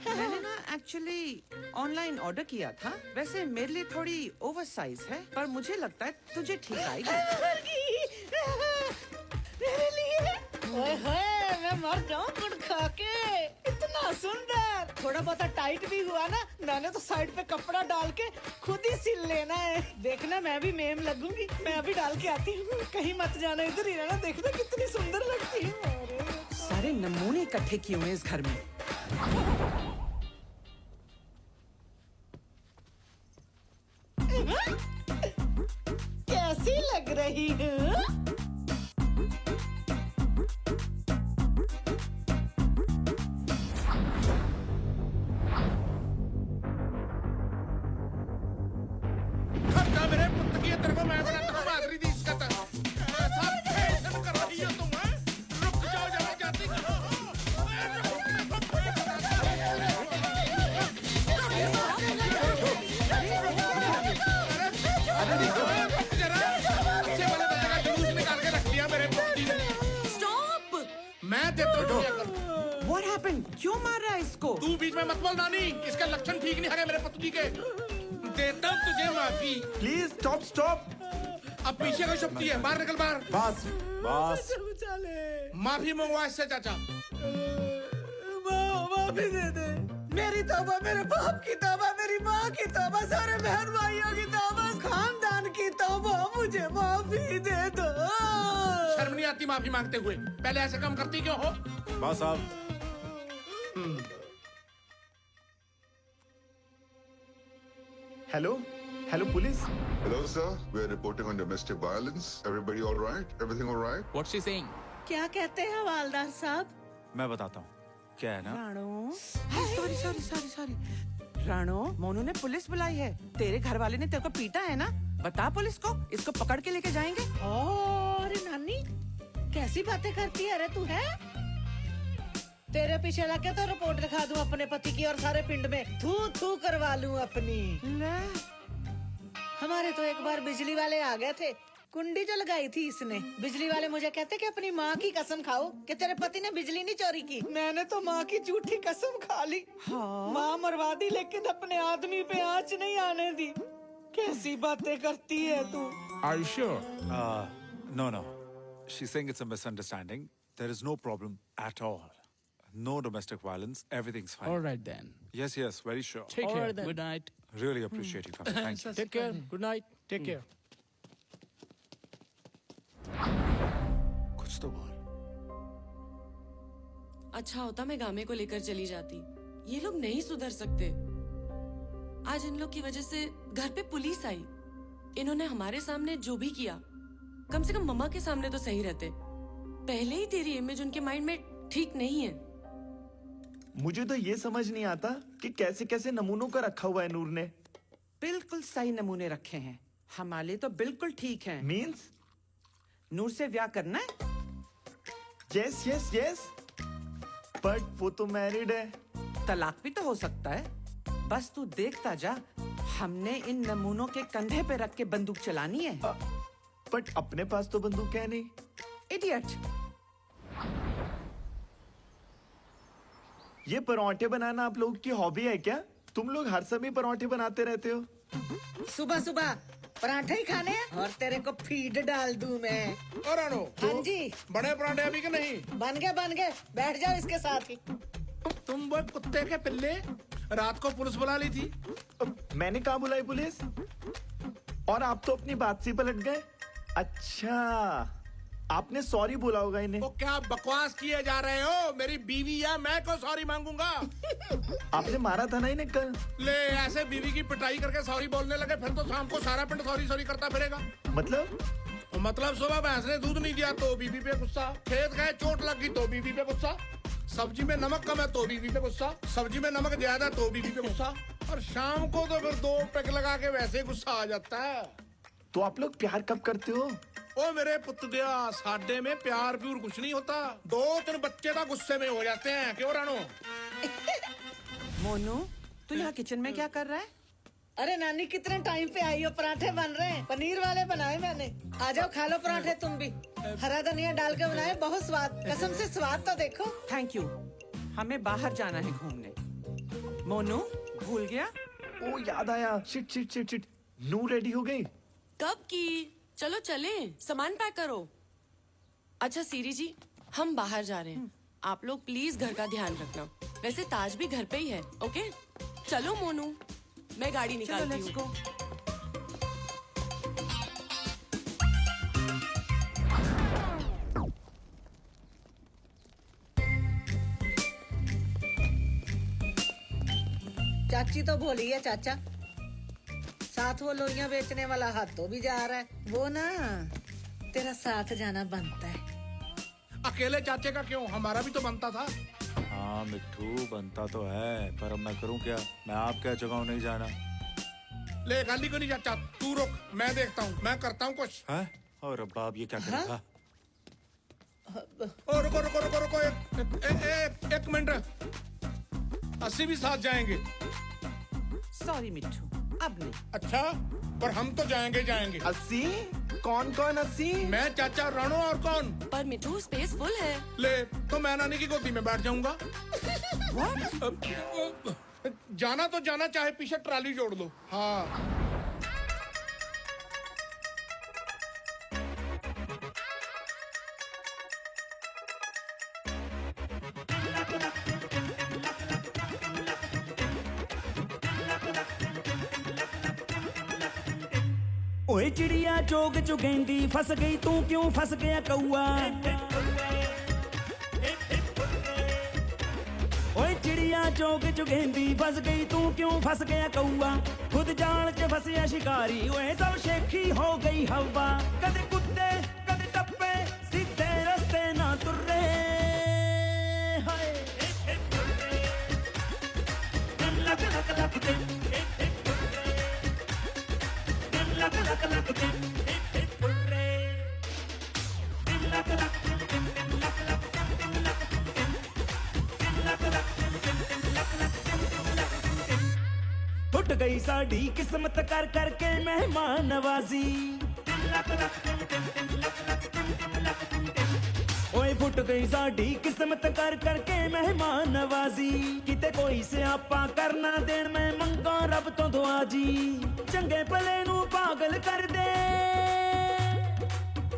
मैंने ना एक्चुअली ऑनलाइन ऑर्डर किया था। वैसे मेरे लिए थोड़ी ओवर साइज है, पर मुझे लगता है तुझे ठीक आएगी। मेरे लिए? ओए होए, मैं मर जाऊं गुड़ खा के। इतना सुंदर। थोड़ा बहुत टाइट भी हुआ ना, मैंने तो साइड पे कपड़ा डाल के खुद ही सिल लेना है। देखना मैं भी मेम लगूंगी। मैं अभी डाल के आती हूँ, कहीं मत जाना, इधर ही रहना। देखना कितनी सुंदर लगती हूँ। सारे नमूने इकट्ठे किए हुए इस घर में। कैसी लग रही हूँ? खर्चा मेरे पुत्र की तेरे को मैं बनाता हूँ माधुरी दी इसका था। ऐसा फैशन कर रही हो तुम, हैं? रुक जाओ जरा जाती करो। मैं देता हूँ। What happened? क्यों मार रहा है इसको? तू बीच में मत बोल नानी, इसके लक्षण ठीक नहीं है मेरे पति जी के। देता हूँ तुझे माफी। Please stop stop. अब पीछे का शक्ति है, बाहर निकल बाहर। बस बस। माफी मंगवा इससे चाचा। माफी दे दे। मेरी तौबा, मेरे बाप की तौबा, मेरी माँ की तौबा, सारे बहन भाइयों की तौबा, खानदान की तौबा, मुझे माफी दे दो। शर्म नहीं आती माफी मांगते हुए? पहले ऐसे काम करती क्यों हो? बस साहब। Hello hello police. Hello, sir. We're reporting on domestic violence. Everybody all right? Everything all right? What's she saying? क्या कहते हैं हवालदार साहब? मैं बताता हूँ क्या है ना। Rano, sorry sorry sorry sorry. Rano, Monu ने पुलिस बुलाई है। तेरे घर वाले ने तेरे को पीटा है ना? बता पुलिस को, इसको पकड़ के लेके जाएंगे। अरे नानी, कैसी बातें करती है रे तू है? तेरे पीछे लग के तो रिपोर्ट लिखा दूं अपने पति की और सारे पिंड में थू थू करवा लूं अपनी। हमारे तो एक बार बिजली वाले आ गए थे, कुंडी जो लगाई थी इसने। बिजली वाले मुझे कहते कि अपनी माँ की कसम खाओ कि तेरे पति ने बिजली नहीं चोरी की। मैंने तो माँ की झूठी कसम खा ली। हाँ? माँ मरवा दी लेकिन अपने आदमी पे आँच नहीं आने दी। कैसी बातें करती है तू? Are you sure? No, no. She's saying it's a misunderstanding. There is no problem at all. No domestic violence. Everything's fine. All right then. Yes, yes, very sure. Take care. Good night. Really appreciate you coming. Thank you. Take care. Good night. Take care. कुछ तो बोल। अच्छा होता मैं गामे को लेकर चली जाती। ये लोग नहीं सुधर सकते। आज इन लोग की वजह से घर पे पुलिस आई। इन्होंने हमारे सामने जो भी किया, कम से कम मम्मा के सामने तो सही रहते। पहले ही तेरी इमेज उनके माइंड में ठीक नहीं है। मुझे तो ये समझ नहीं आता कि कैसे कैसे नमूनों का रखा हुआ है नूर ने। बिल्कुल सही नमूने रखे हैं। हमारे तो बिल्कुल ठीक हैं। मीन्स? नूर से ब्याह करना है? Yes yes yes. बट वो तो मैरिड है। तलाक भी तो हो सकता है। बस तू देखता जा, हमने इन नमूनों के कंधे पे रख के बंदूक चलानी है। बट अपने पास तो बंदूक है नहीं। इडियट। ये पराठे बनाना आप लोगों की हॉबी है क्या? तुम लोग हर समय पराठे बनाते रहते हो। सुबह सुबह पराठे ही खाने हैं और तेरे को फीड डाल दूं मैं। और रानो, हाँ जी। बड़े पराठे अभी के नहीं? बन गए। बैठ जाओ इसके साथ ही। तुम वो कुत्ते के पिल्ले, रात को पुलिस बुला ली थी। मैंने कहा बुलाई पुलिस? और आप तो अपनी बात से पलट गए। अच्छा, आपने सॉरी बोला होगा इन्हें। वो क्या बकवास किए जा रहे हो? मेरी बीवी या मैं को सॉरी मांगूंगा? आपने मारा था ना इन्हें कल। ले, ऐसे बीवी की पिटाई करके सॉरी बोलने लगे, फिर तो शाम को सारा पिंड सॉरी सॉरी करता फिरेगा। मतलब सुबह भैंस ने दूध नहीं दिया तो बीवी पे गुस्सा, खेत गए चोट लग गई तो बीवी पे गुस्सा, सब्जी में नमक कम है तो बीवी पे गुस्सा, सब्जी में नमक ज्यादा तो बीवी पे गुस्सा, और शाम को तो फिर 2 पैक लगा के वैसे गुस्सा आ जाता है। तो आप लोग प्यार कब करते हो? ओ मेरे पुत दिया, साडे में प्यार प्यूर कुछ नहीं होता। 2-3 बच्चे तो गुस्से में हो जाते हैं। क्यों रानो? मोनू, तू यहाँ किचन में क्या कर रहा है? अरे नानी, कितने टाइम पे आई हो? पराठे बन रहे हैं, पनीर वाले बनाए मैंने। आ जाओ खा लो पराठे तुम भी। हरा धनिया डाल के बनाए, बहुत स्वाद। कसम से स्वाद तो देखो। Thank you. हमें बाहर जाना है घूमने। मोनू, भूल गया? ओ याद आया। Shit shit shit shit. नू रेडी हो गई? कब की? चलो चले, सामान पैक करो। अच्छा सीरी जी, हम बाहर जा रहे हैं। आप लोग प्लीज घर का ध्यान रखना। वैसे ताज भी घर पे ही है। ओके, चलो मोनू, मैं गाड़ी निकालती हूँ। चाची तो बोली है चाचा, साथ वो लोइयां बेचने वाला हाथों भी जा रहा है। वो ना तेरा साथ जाना बनता है। अकेले चाचे का क्यों? हमारा भी तो बनता था। हाँ मिट्टू, बनता तो है, पर अब मैं करूँ क्या? मैं आप क्या जगह नहीं जाना। ले गाली को नहीं चाचा, तू रुक, मैं देखता हूँ, मैं करता हूँ कुछ। है? और अब आप ये क्या करेगा? ओ रुको रुको रुको रुको, एक मिनट। 80 भी साथ जाएंगे। सॉरी मिट्टू, अब नहीं। अच्छा, पर हम तो जाएंगे। 80? कौन 80? मैं, चाचा, राणो और कौन? पर मिट्टू स्पेस फुल है। ले, तो मैं नानी की गोदी में बैठ जाऊंगा। जाना तो जाना, चाहे पीछे ट्राली जोड़ दो। हाँ ओए चिड़िया चोग चुगेंदी फंस गई तू क्यों फंस गया कौआ। ओए चिड़िया चोग चुगेंदी फंस गई तू क्यों फंस गया कौआ। खुद जाल च फंसिया शिकारी ओए सब शेखी हो गई हवा। कदे कुत्ते कदे टप्पे सीधे रस्ते ना तुर्रे। हाय लक लक लक दे लक लक लक दे तुर्रे लक लक फुट गई साड़ी किस्मत कर करके मेहमान नवाजी। ओए फुट गई साड़ी किस्मत कर करके मेहमान नवाजी। किते कोई से आपा करना देन मैं मंगा रब तो दुआ जी। चंगे भले नू पागल कर दे,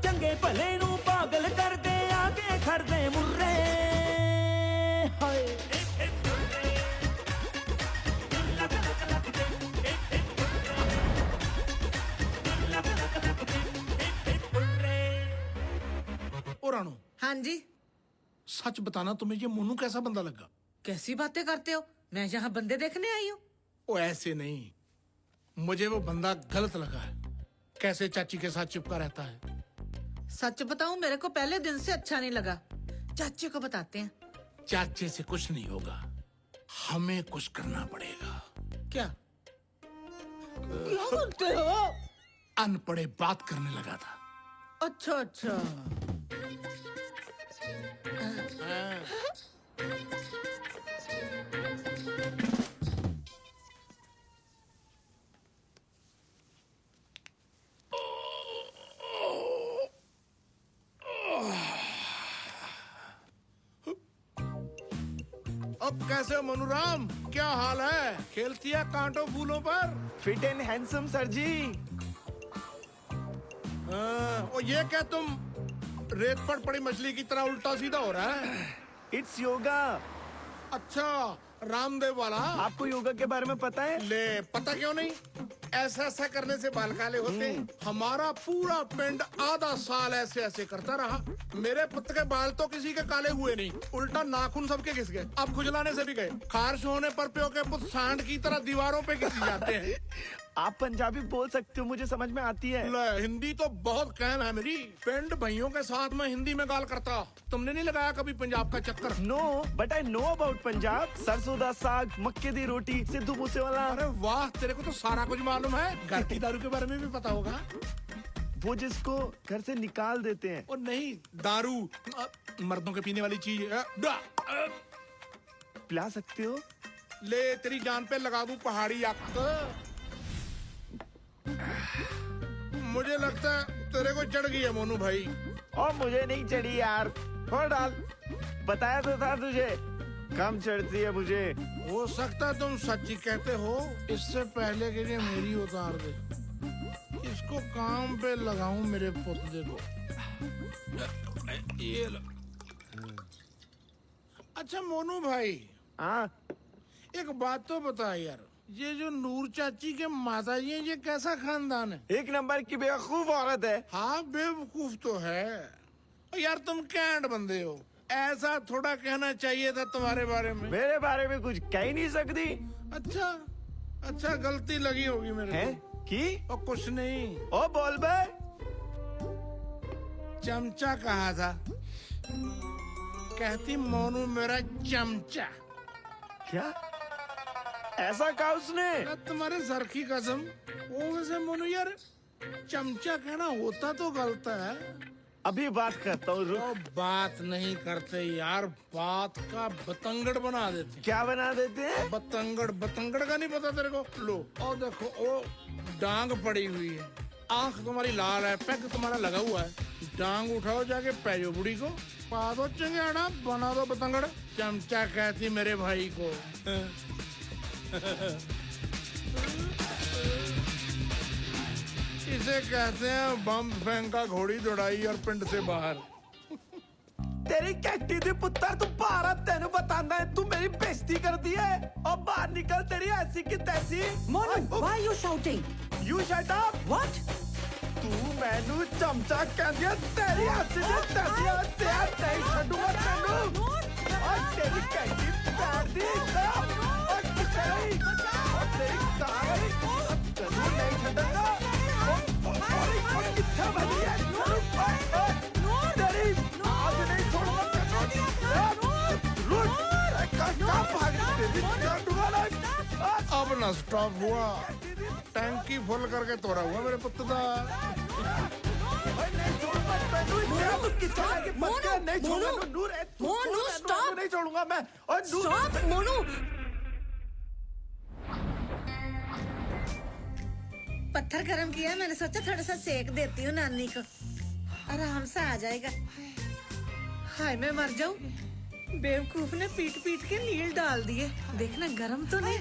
चंगे भले नू पागल कर दे आगे खड़ दे मुर्रे। हाय रानू। हाँ जी। सच बताना तुम्हें ये मोनू कैसा बंदा लगा? कैसी बातें करते हो, मैं यहाँ बंदे देखने आई हूँ। ओ ऐसे नहीं, मुझे वो बंदा गलत लगा है। कैसे चाची के साथ चिपका रहता है। सच बताऊं, मेरे को पहले दिन से अच्छा नहीं लगा। चाची को बताते हैं। चाचे से कुछ नहीं होगा, हमें कुछ करना पड़ेगा। क्या क्या करते हो? अनपढ़े बात करने लगा था। अच्छा अच्छा। अब कैसे हो मनुराम, क्या हाल है? खेलती है कांटों फूलों पर। फिट एंड हैंडसम सर जी। और ये क्या तुम रेत पर पड़ी मछली की तरह उल्टा सीधा हो रहा है? इट्स योगा। अच्छा, रामदेव वाला। आपको योगा के बारे में पता है? ले, पता क्यों नहीं? ऐसा ऐसा करने से बाल काले होते हैं। हमारा पूरा पिंड आधा साल ऐसे ऐसे करता रहा। मेरे पुत्र के बाल तो किसी के काले हुए नहीं, उल्टा नाखून सबके घिस गए। अब खुजलाने से भी गए। खारिश होने पर प्यो के पुत्र सांड की तरह दीवारों पे घिस जाते हैं। आप पंजाबी बोल सकते हो, मुझे समझ में आती है। हिंदी तो बहुत कहम है मेरी। पिंड भाइयों के साथ मैं हिंदी में गाल करता। तुमने नहीं लगाया कभी पंजाब का चक्कर? No, but I know about Punjab. सरसों दा साग, मक्के दी रोटी, सिद्धू मूसेवाला। अरे वाह, तेरे को तो सारा कुछ मालूम है। घर की दारू के बारे में भी पता होगा। वो जिसको घर से निकाल देते हैं। और नहीं, दारू मर्दों के पीने वाली चीज है। पिला सकते हो? ले, तेरी जान पे लगा दूं पहाड़ी आग। मुझे लगता है तेरे को चढ़ गई है मोनू भाई। और मुझे नहीं चढ़ी यार। और डाल, बताया तो था तुझे, कम चढ़ती है मुझे। हो सकता है तुम सच्ची कहते हो। इससे पहले कि ये मेरी उतार दे, इसको काम पे लगाऊं मेरे पुतले को। ये अच्छा मोनू भाई। हाँ, एक बात तो बता यार, ये जो नूर चाची के माता जी हैं, ये कैसा खानदान है? एक नंबर की बेवकूफ औरत है। हाँ, बेवकूफ तो है यार। तुम कैंट बंदे हो, ऐसा थोड़ा कहना चाहिए था तुम्हारे बारे में। मेरे बारे में कुछ कह ही नहीं सकती। अच्छा अच्छा, गलती लगी होगी मेरे है की? और कुछ नहीं। ओ बोल बे। चमचा कहा था, कहती मोनू मेरा चमचा। क्या ऐसा कहा उसने? तुम्हारे सर की कसम। वो वैसे मोनू यार, चमचा कहना होता तो गलत है। अभी बात करता हूँ, रुक। बात नहीं करते यार, बात का बतंगड़ बना देते। क्या बना देते हैं? बतंगड़। बतंगड़ का नहीं पता तेरे को? लो, और देखो वो डांग पड़ी हुई है। आंख तुम्हारी लाल है, पैग तुम्हारा लगा हुआ है, टांग उठाओ जाके पैजो बुढ़ी को, पा दो चंगेड़ा, बना दो पतंगड़, चमचा कहती मेरे भाई को। इसे कहते हैं बम फेंका घोड़ी दौड़ाई और पिंड से बाहर। तेरी कैटी दी पुत्तर, तू बाहर तेन बताना है, तू मेरी बेइज्जती कर दी है। अब बाहर निकल, तेरी ऐसी की तैसी। Monu, why are you shouting? You shut up. What? तू मैनू चमचा कह दिया, तेरी ऐसी की तैसी, तेरा नहीं छूटूंगा तेनू। और तेरी कैटी पैर दी, और तेरी कार, तेनू नहीं छूटूंगा। और कितना बनी है? तेरी आज नहीं छोड़ूंगा अब ना स्टॉप हुआ, टैंकी फुल करके तोड़ा हुआ मेरे पुत्र दा। मोनू स्टॉप, नहीं छोड़ूंगा मैं। और स्टॉप मोनू। पत्थर गरम किया, मैंने सोचा थोड़ा सा सेक देती हूँ नानी को, आराम से आ जाएगा। हाय मैं मर जाऊं, बेवकूफ ने पीट पीट के नील डाल दिए। देखना गरम तो नहीं।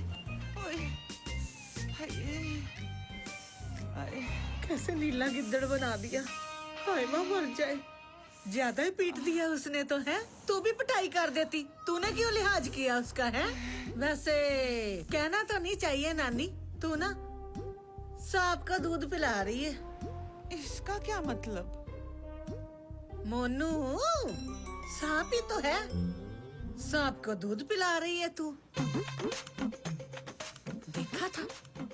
कैसे नीला गिद्दड़ बना दिया। हाय माँ मर जाए, ज्यादा ही पीट दिया उसने तो है। तू भी पिटाई कर देती, तूने क्यों लिहाज किया उसका है? वैसे कहना तो नहीं चाहिए नानी, तू ना सांप का दूध पिला रही है। इसका क्या मतलब? मोनू सांप ही तो है, सांप को दूध पिला रही है तू। देखा था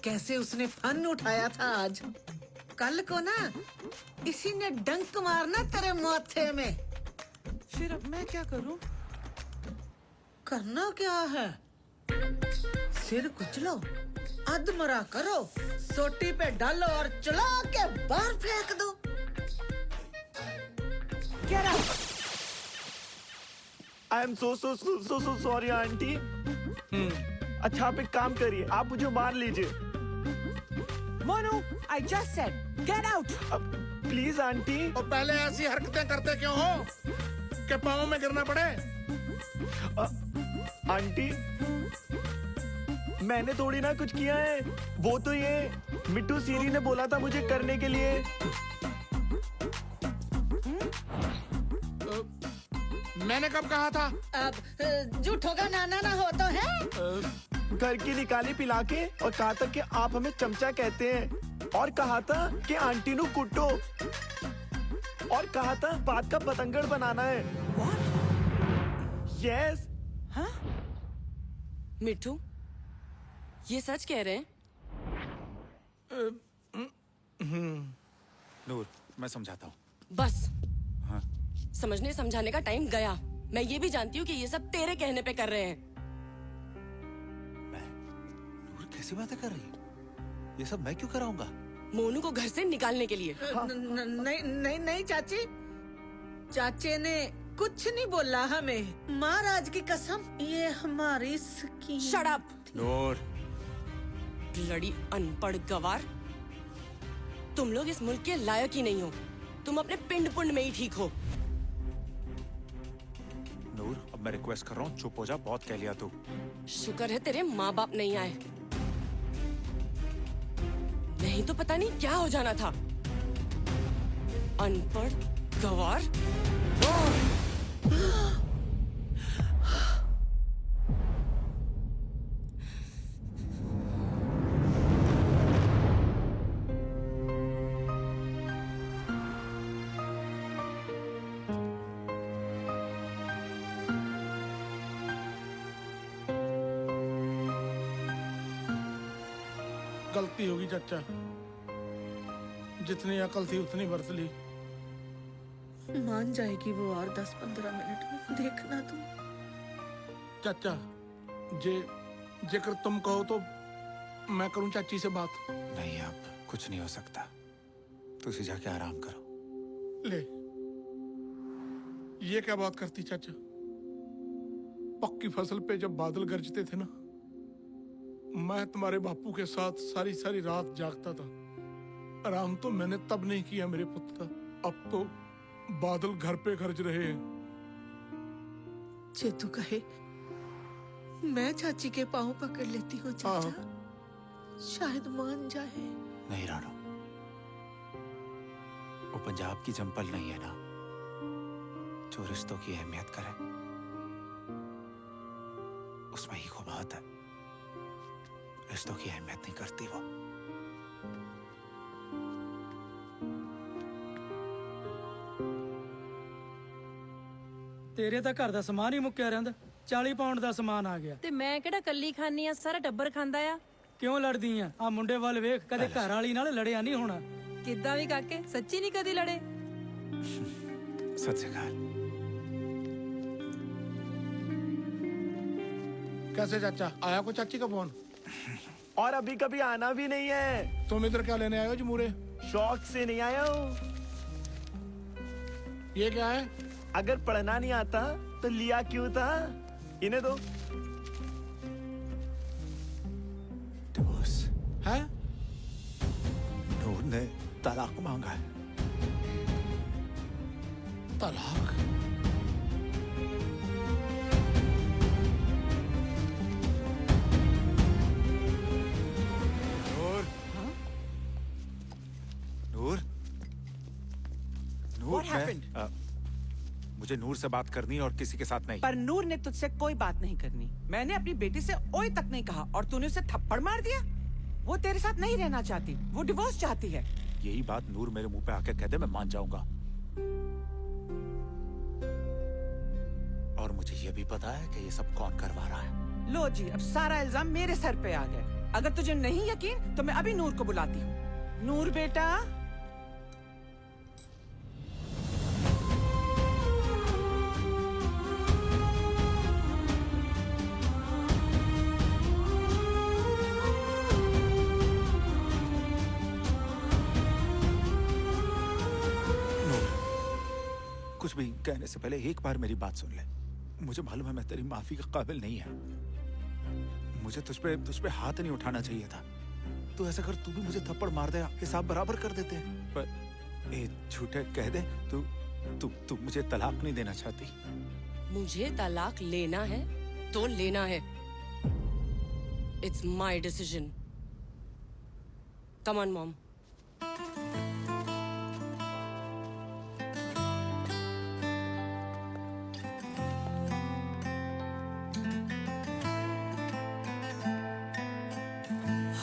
कैसे उसने फन उठाया था आज। कल को ना इसी ने डंक मारना तेरे माथे में। फिर अब मैं क्या करूं? करना क्या है? सिर कुचलो, अधमरा करो, सोटी पे डालो और चला के बाहर फेंक दो। Get out! I am so sorry aunty. अच्छा आप एक काम करिए, आप मुझे मार लीजिए। Monu, I just said, get out! Please aunty. और पहले ऐसी हरकतें करते क्यों हो कि पाँव में गिरना पड़े? आंटी मैंने थोड़ी ना कुछ किया है, वो तो ये मिट्टू सीरी ने बोला था मुझे करने के लिए। मैंने कब कहा था? अब झूठों का नाना ना हो तो है। घर की निकाली पिला के और कहा था कि आप हमें चमचा कहते हैं, और कहा था कि आंटी नु कुटो, और कहा था बात का पतंगड़ बनाना है। यस। हाँ? मिट्टू ये सच कह रहे हैं? नूर मैं समझाता हूँ। बस हाँ? समझने समझाने का टाइम गया। मैं ये भी जानती हूँ कि ये सब तेरे कहने पे कर रहे हैं। नूर कैसी बातें कर रही है? ये सब मैं क्यों कराऊंगा? मोनू को घर से निकालने के लिए। नहीं चाची, चाचे ने कुछ नहीं बोला हमें। महाराज की कसम, ये हमारी स्कीम। शट अप नूर। ब्लडी अनपढ़ गवार, तुम लोग इस मुल्क के लायक ही नहीं हो। तुम अपने पिंड पुंड में ही ठीक हो। नूर अब मैं रिक्वेस्ट कर रहा हूँ, चुप हो जा, बहुत कह लिया तू। शुक्र है तेरे माँ बाप नहीं आए, नहीं तो पता नहीं क्या हो जाना था। अनपढ़ गवार। गलती होगी चाचा, जितनी अकल थी उतनी बरत ली। मान जाएगी वो और 10-15 मिनट में, देखना तुम। चाचा जेकर तुम कहो तो मैं करूं चाची से बात। नहीं अब कुछ नहीं हो सकता, तुसी जाके आराम करो। ले ये क्या बात करती चाचा? पक्की फसल पे जब बादल गरजते थे ना, मैं तुम्हारे बापू के साथ सारी सारी रात जागता था। आराम तो मैंने तब नहीं किया मेरे पुत्र, अब तो बादल घर पे गरज रहे हैं। चेतू कहे मैं चाची के पाँव पकड़ लेती हूँ चाचा, शायद मान जाए। नहीं राणो, वो पंजाब की जंपल नहीं है ना जो रिश्तों की अहमियत करे। उसमें ही खूब बात है, रिश्तों की अहमियत नहीं करती वो। ਤੇਰੇ ਤਾਂ ਘਰ ਦਾ ਸਮਾਨ ਹੀ ਮੁੱਕਿਆ ਰਹਿੰਦਾ। 40 ਪਾਉਂਡ ਦਾ ਸਮਾਨ ਆ ਗਿਆ ਤੇ ਮੈਂ ਕਿਹੜਾ ਕੱਲੀ ਖਾਨੀ ਆ, ਸਾਰਾ ਟੱਬਰ ਖਾਂਦਾ ਆ। ਕਿਉਂ ਲੜਦੀ ਆ? ਆ ਮੁੰਡੇ ਵੱਲ ਵੇਖ, ਕਦੇ ਘਰ ਵਾਲੀ ਨਾਲ ਲੜਿਆ ਨਹੀਂ ਹੋਣਾ। ਕਿੱਦਾਂ ਵੀ ਕਾਕੇ, ਸੱਚੀ ਨਹੀਂ ਕਦੀ ਲੜੇ। सच से कहा। कैसे चाचा, आया कोई चाची का फोन? और अभी कभी आना भी नहीं है। तुम इधर क्या लेने आए हो जमूरे? शौक से नहीं आया हूँ। ये क्या है? अगर पढ़ना नहीं आता तो लिया क्यों था? इन्हें दो। डिवोर्स है? नूर ने तलाक मांगा है। तलाक? नूर, नूर, नूर, What happened? मुझे नूर से बात करनी है और किसी के साथ नहीं। पर नूर ने तुझसे कोई बात नहीं करनी। मैंने अपनी बेटी से ओए तक नहीं कहा और तूने उसे थप्पड़ मार दिया। वो तेरे साथ नहीं रहना चाहती, वो डिवोर्स चाहती है। यही बात नूर मेरे मुंह पे आके कह दे, मैं मान जाऊंगा। और मुझे ये भी पता है कि ये सब कौन करवा रहा है। लो जी, अब सारा इल्जाम मेरे सर पे आ गया। अगर तुझे नहीं यकीन तो मैं अभी नूर को बुलाती हूँ। नूर बेटा। कुछ भी कहने से पहले एक बार मेरी बात सुन ले। मुझे मालूम है मैं तेरी माफी के काबिल नहीं है। मुझे तुझ पे हाथ नहीं उठाना चाहिए था। तू ऐसा कर, तू भी मुझे थप्पड़ मार दे, हिसाब बराबर कर देते हैं। पर ए झूठे कह दे, तू मुझे तलाक नहीं देना चाहती। मुझे तलाक लेना है तो लेना है। It's my decision. Come on mom.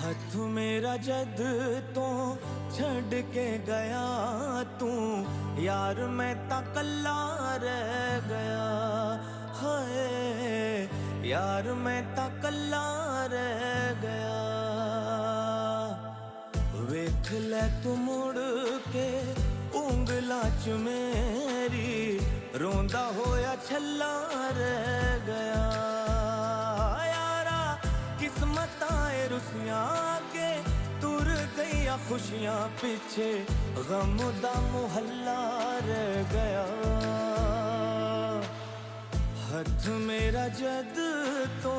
हथ मेरा जद तो छड़ के गया तू यार, मैं ता कल्ला रह गया। हाय यार, मैं ता कल्ला रह गया। वेख ले तू मुड़ के उंगला च मेरी, रोंदा होया छल्ला रह गया। किस्मत आए रुसियां के तुर गईया खुशियां पीछे, गम दा मुहल्ला रह गया। हथ मेरा जद तो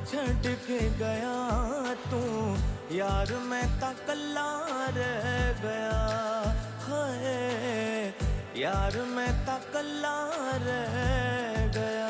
छड़ के गया तू यार, मैं ता कल्ला रह गया। हाय यार, मैं ता कल्ला रह गया।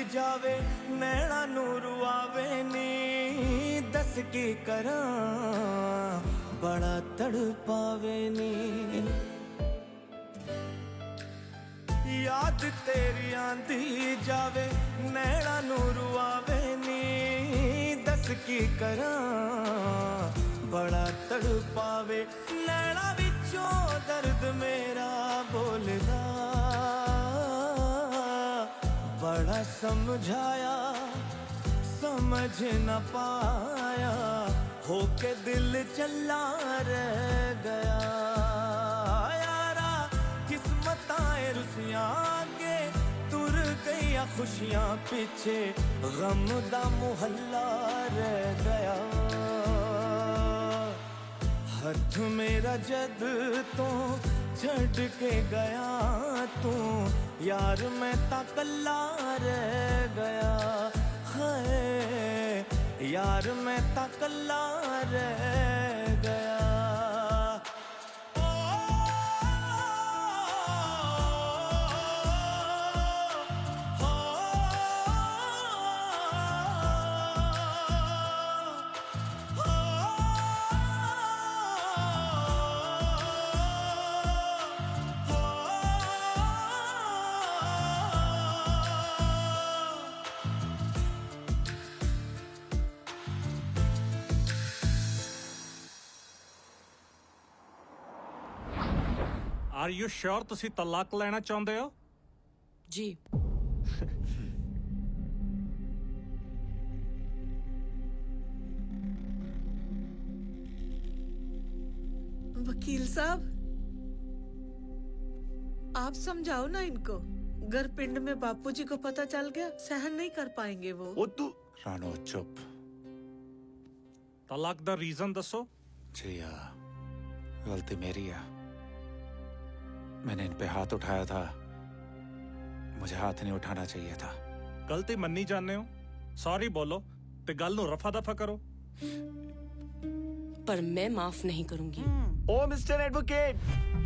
जावे नैना नूर आवे नी, दस की करा बड़ा तड़पावे नी। याद तेरी आंदी जावे नैना नूर आवे नी, दस की करा बड़ा तड़पावे। नैना विचों दर्द मेरा बोलदा, बड़ा समझाया समझ न पाया, होके दिल चला रह गया। यारा किस्मत आए रुसियां आगे, तुर गई खुशियां पीछे, गम दा मुहल्ला रह गया। हथ मेरा जद तो छड़ के गया तू, यार मैं ता कल्ला रह गया। हाय यार मैं ता कल्ला रह गया। Are you sure ਤੁਸੀਂ ਤਲਾਕ ਲੈਣਾ ਚਾਹੁੰਦੇ ਹੋ? जी। वकील साहब, आप समझाओ ना इनको। घर पिंड में बापूजी को पता चल गया, सहन नहीं कर पाएंगे वो। तू रानो चुप। तलाक दा रीजन दसो। जिया, गलती मेरी है। मैंने इन पे हाथ उठाया था, मुझे हाथ नहीं उठाना चाहिए था। गलती मन्नी जाने हो, सॉरी बोलो ते गल नू रफा दफा करो। पर मैं माफ नहीं करूंगी। ओ मिस्टर एडवोकेट,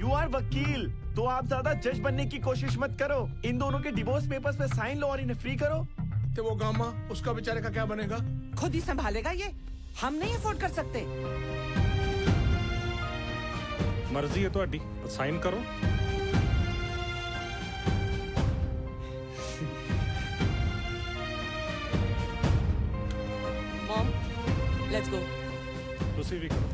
यू आर वकील, तो आप ज्यादा जज बनने की कोशिश मत करो। इन दोनों के डिवोर्स पेपर्स पे साइन लो और इन्हें फ्री करो। तो वो गामा, उसका बेचारे का क्या बनेगा? खुद ही संभालेगा ये, हम नहीं अफोर्ड कर सकते। मर्जी है ਤੁਹਾਡੀ, साइन करो। Mom, let's go. ਤੁਸੀਂ ਵੀ करो।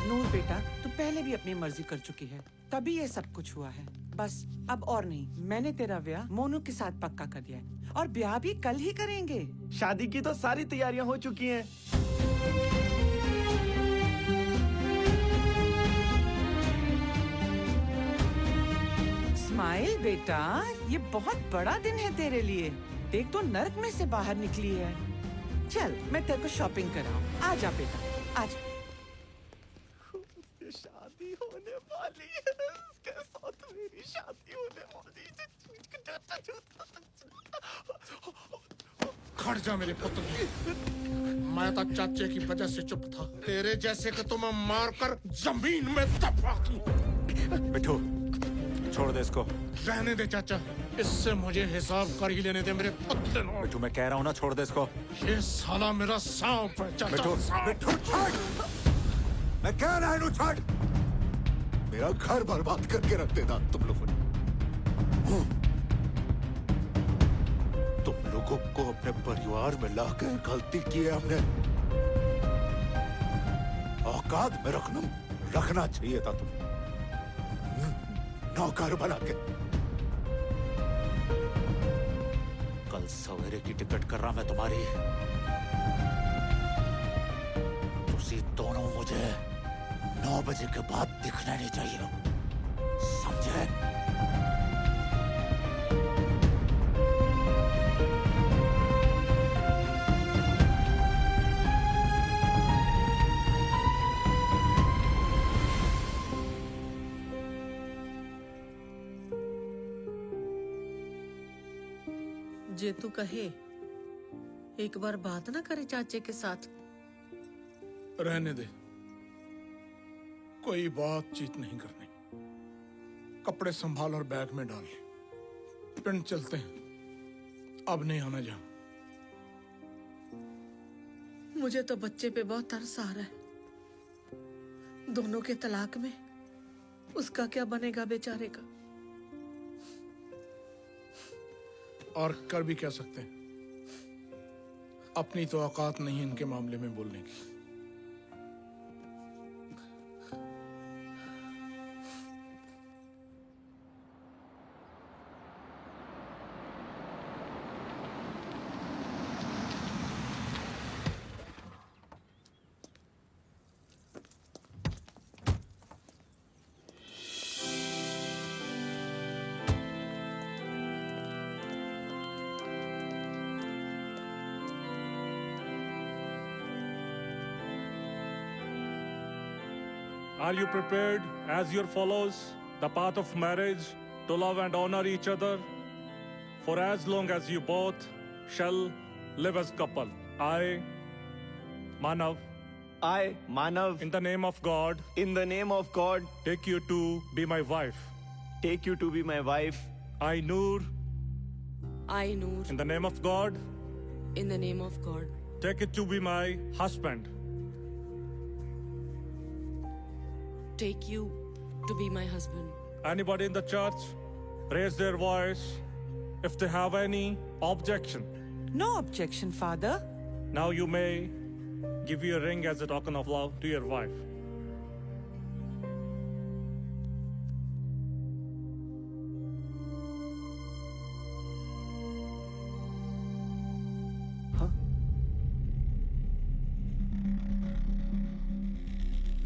नूर बेटा, तू पहले भी अपनी मर्जी कर चुकी है, तभी ये सब कुछ हुआ है। बस अब और नहीं। मैंने तेरा ब्याह मोनू के साथ पक्का कर दिया है और ब्याह भी कल ही करेंगे। शादी की तो सारी तैयारियां हो चुकी हैं। स्माइल बेटा, ये बहुत बड़ा दिन है तेरे लिए। देख तो नर्क में से बाहर निकली है। चल मैं तेरे को शॉपिंग कराऊं। आ जा बेटा, आ जा। शादी होने वाली है, इसके साथ मेरी शादी होने वाली है। खड़ जा मेरे पुत्र। मैं तो चाचे की वजह से चुप था, तेरे जैसे को तो मैं मारकर जमीन में दबा दूं। मिठू, छोड़ दे इसको। रहने दे चाचा, इससे मुझे हिसाब कर ही लेने दे मेरे पुत्र। मिठू, मैं कह रहा हूँ ना, छोड़ दे इसको। ये साला मेरा सांप है चाचा। मिठू, मिठू छोड़। मैं कह रहा हूँ छोड़। मेरा घर बर्बाद करके रख देता तुम लोगों ने। तुम लोगों को अपने परिवार में लाकर गलती की है हमने। औकात में रखना चाहिए था तुम, नौकर बना के। कल सवेरे की टिकट कर रहा मैं तुम्हारी। तुसी दोनों मुझे 9 बजे के बाद दिखना नहीं चाहिए, समझे? जे तू कहे, एक बार बात ना करे चाचे के साथ। रहने दे, कोई बातचीत नहीं करनी। कपड़े संभाल और बैग में डाल, पिंड चलते हैं। अब नहीं आना जा। मुझे तो बच्चे पे बहुत तरस आ रहा है। दोनों के तलाक में उसका क्या बनेगा बेचारे का। और कर भी क्या सकते हैं, अपनी तो औकात नहीं इनके मामले में बोलने की। Are you prepared, as your follows, the path of marriage, to love and honor each other for as long as you both shall live as couple? I, Manav, in the name of God, take you to be my wife. I, Noor, in the name of God, in the name of God, take it to be my husband. take you to be my husband. Anybody in the church, raise their voice if they have any objection. No objection, Father. Now you may give you a ring as a token of love to your wife.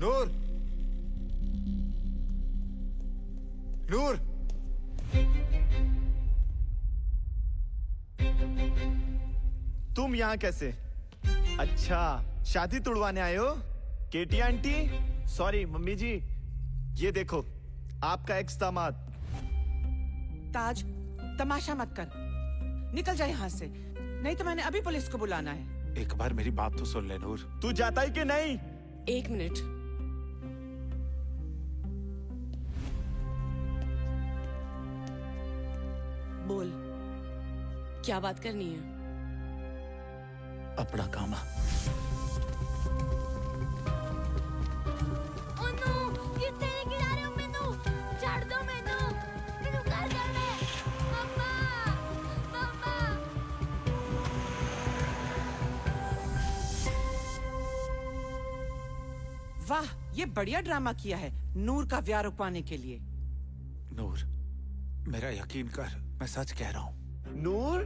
नूर, नूर, तुम यहाँ कैसे? अच्छा, शादी तुड़वाने आए हो? केटी आंटी, सॉरी मम्मी जी, ये देखो आपका एक्स दामाद। ताज, तमाशा मत कर, निकल जा यहाँ से, नहीं तो मैंने अभी पुलिस को बुलाना है। एक बार मेरी बात तो सुन ले नूर। तू जाता ही कि नहीं? 1 मिनट। बोल, क्या बात करनी है? अपना काम। वाह, ये बढ़िया ड्रामा किया है नूर का ब्याह रुकवाने के लिए। नूर, मेरा यकीन कर, मैं सच कह रहा हूँ। नूर,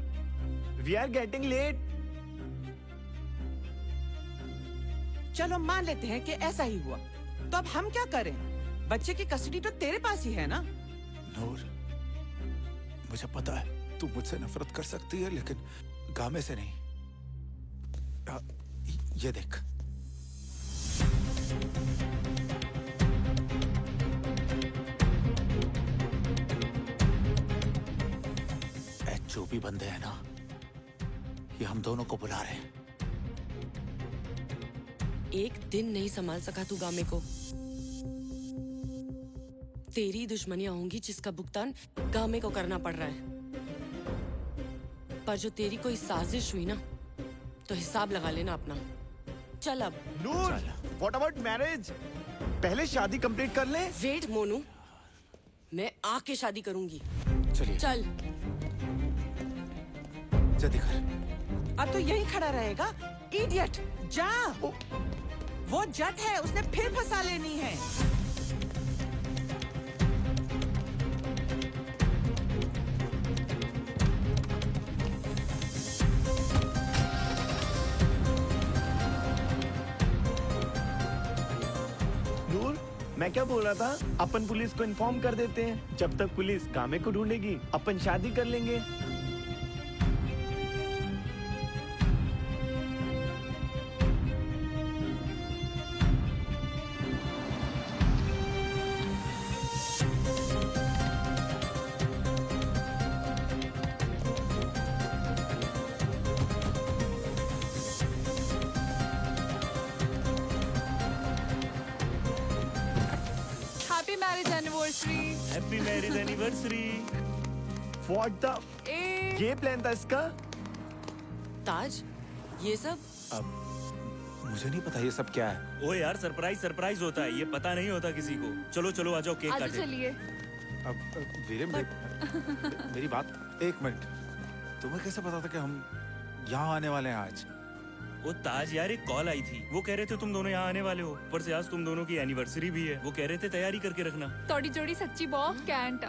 वी आर गेटिंग लेट। चलो मान लेते हैं कि ऐसा ही हुआ, तो अब हम क्या करें? बच्चे की कस्टडी तो तेरे पास ही है ना? नूर, मुझे पता है तू मुझसे नफरत कर सकती है, लेकिन गामे से नहीं। ये देख, जो भी बंदे हैं ना, ये हम दोनों को बुला रहे हैं। एक दिन नहीं संभाल सका तू गामे को। तेरी दुश्मनियां होंगी जिसका भुगतान गामे को करना पड़ रहा है। पर जो तेरी कोई साजिश हुई ना, तो हिसाब लगा लेना अपना। चल अब। नूर, व्हाट अबाउट मैरिज? पहले शादी कंप्लीट कर ले। वेट मोनू, मैं आके शादी करूंगी। चलिए। चल। जल्दी कर। अब तो यही खड़ा रहेगा, इडियट। जा। वो जट है, उसने फिर फंसा लेनी है। नूर, मैं क्या बोल रहा था, अपन पुलिस को इन्फॉर्म कर देते हैं। जब तक पुलिस गामे को ढूंढेगी, अपन शादी कर लेंगे। Happy marriage anniversary. What the? ये प्लान था इसका? ताज, ये सब? अब मुझे नहीं पता ये सब क्या है। ओ यार, सरप्राइज होता है, ये पता नहीं होता किसी को। चलो चलो आ जाओ, केक काटें। चलिए। अब वीरे, मेरी बात, एक मिनट। तुम्हें कैसे पता था कि हम यहाँ आने वाले हैं आज? वो ताज यार, एक कॉल आई थी, वो कह रहे थे तुम दोनों यहाँ आने वाले हो। ऊपर से आज तुम दोनों की एनिवर्सरी भी है। वो कह रहे थे तैयारी करके रखना। थोड़ी जोड़ी सच्ची बहुत कैंट।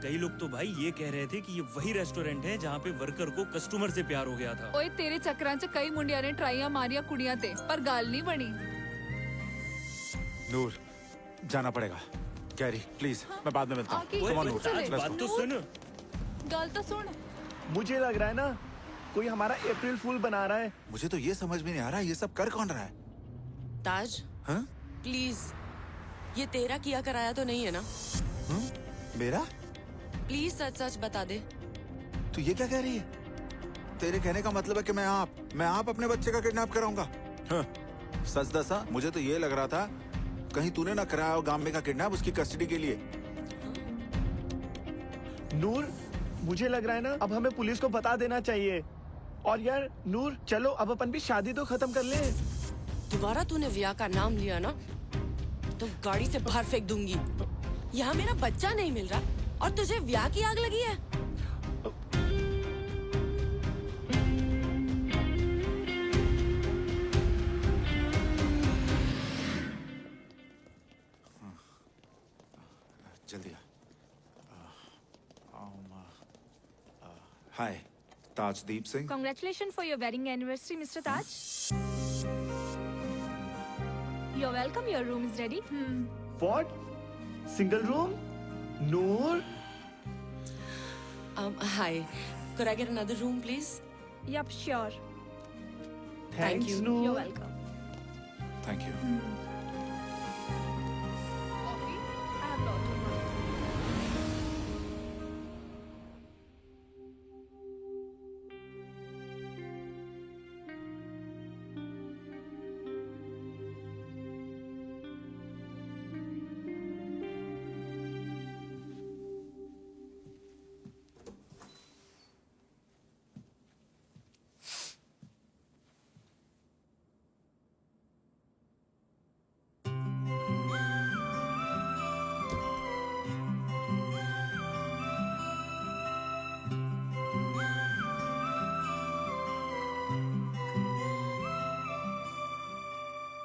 कई लोग तो भाई ये कह रहे थे कि ये वही रेस्टोरेंट है जहाँ पे वर्कर को कस्टमर से प्यार हो गया था। ओए, तेरे चक्रां च कई मुंडिया ने ट्राइयां मारिया कुड़ियां ते, पर गाल नहीं बनी। नूर, जाना पड़ेगा। कैरी, प्लीज, मैं बाद में मिलता हूँ। Come on, नूर, चले। बात तो सुन। गाल तो सुन। मुझे लग रहा है ना, कोई हमारा अप्रैल फूल बना रहा है। मुझे तो ये समझ में नहीं आ रहा, ये सब कर कौन रहा है? ताज, हाँ? प्लीज ये तेरा किया कराया तो नहीं है ना? मेरा? प्लीज सच सच बता दे। तू ये क्या कह रही है? तेरे कहने का मतलब है कि मैं आप अपने बच्चे का किडनैप कराऊंगा? हाँ, सच दसा, मुझे तो ये लग रहा था कहीं तूने ना कराया हो गांबे का किडनैप उसकी कस्टडी के लिए। नूर, मुझे लग रहा है ना अब हमें पुलिस को बता देना चाहिए। और यार नूर, चलो अब अपन भी शादी तो खत्म कर ले। दोबारा तूने विया का नाम लिया ना तो गाड़ी से बाहर फेंक दूंगी। यहाँ मेरा बच्चा नहीं मिल रहा और तुझे विया की आग लगी है। जल्दी हाय, ताजदीप Singh. Congratulations for your wedding anniversary, Mr. Taj. You're welcome. Your room is ready. What? Single room? Noor? Hi. Could I get another room, please? Yup, sure. Thanks, Noor. You're welcome. Thank you. Coffee? I have brought you one.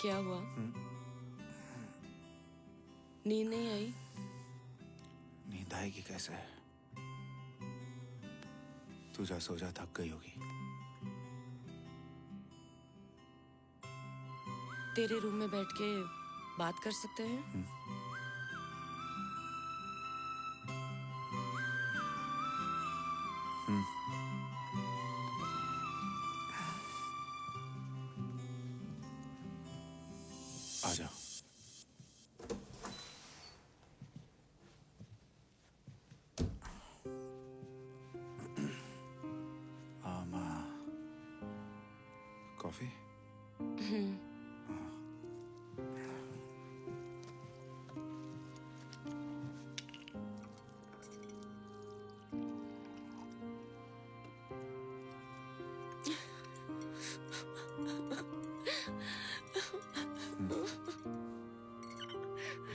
क्या हुआ? नींद नहीं आई? नींद आएगी कैसे? तू जा सो जा, थक गई होगी। तेरे रूम में बैठ के बात कर सकते हैं? आ जाओ। कॉफी?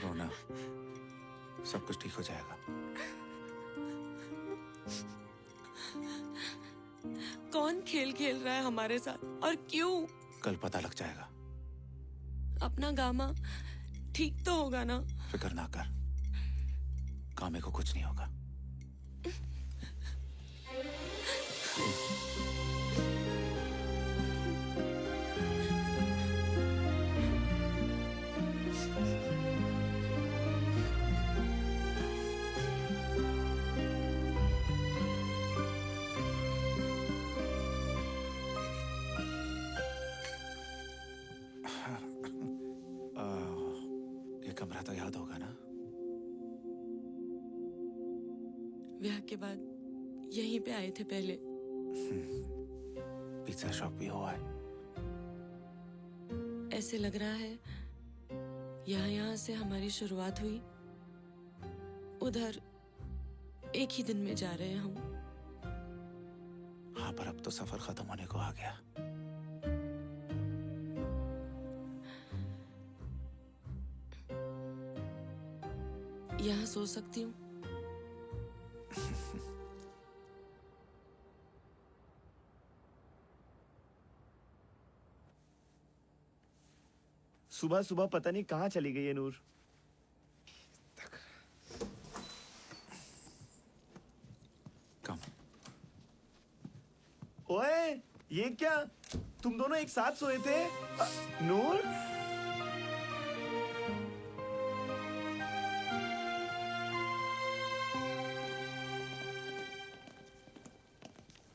रोना, सब कुछ ठीक हो जाएगा। कौन खेल खेल रहा है हमारे साथ और क्यों? कल पता लग जाएगा। अपना गामा ठीक तो होगा ना? फिक्र ना कर, कामे को कुछ नहीं होगा। ये कमरा तो याद होगा ना? ब्याह के बाद यहीं पे आए थे पहले। पिज्जा शॉप भी हुआ है। ऐसे लग रहा है यहाँ से हमारी शुरुआत हुई, उधर एक ही दिन में जा रहे हैं हम। हाँ, पर अब तो सफर खत्म होने को आ गया। यहाँ सो सकती हूँ? सुबह सुबह पता नहीं कहाँ चली गई है नूर। कम। ओए, ये क्या? तुम दोनों एक साथ सोए थे? नूर?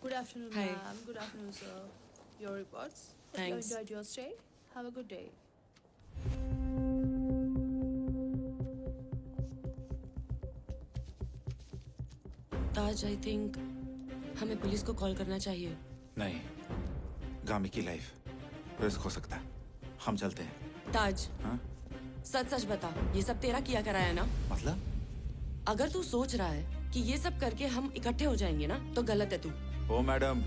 Good afternoon, Hi. ma'am. Good afternoon, sir. Your reports? Hope you Thanks. enjoyed your stay. Have a good day. Taj, I think हमें पुलिस को कॉल करना चाहिए। नहीं, गामी की लाइफ रिस्क हो सकता है। हम चलते हैं। ताज, हाँ? सच सच बता, ये सब तेरा किया कराया ना? मतलब? अगर तू सोच रहा है कि ये सब करके हम इकट्ठे हो जाएंगे ना, तो गलत है तू। ओ मैडम,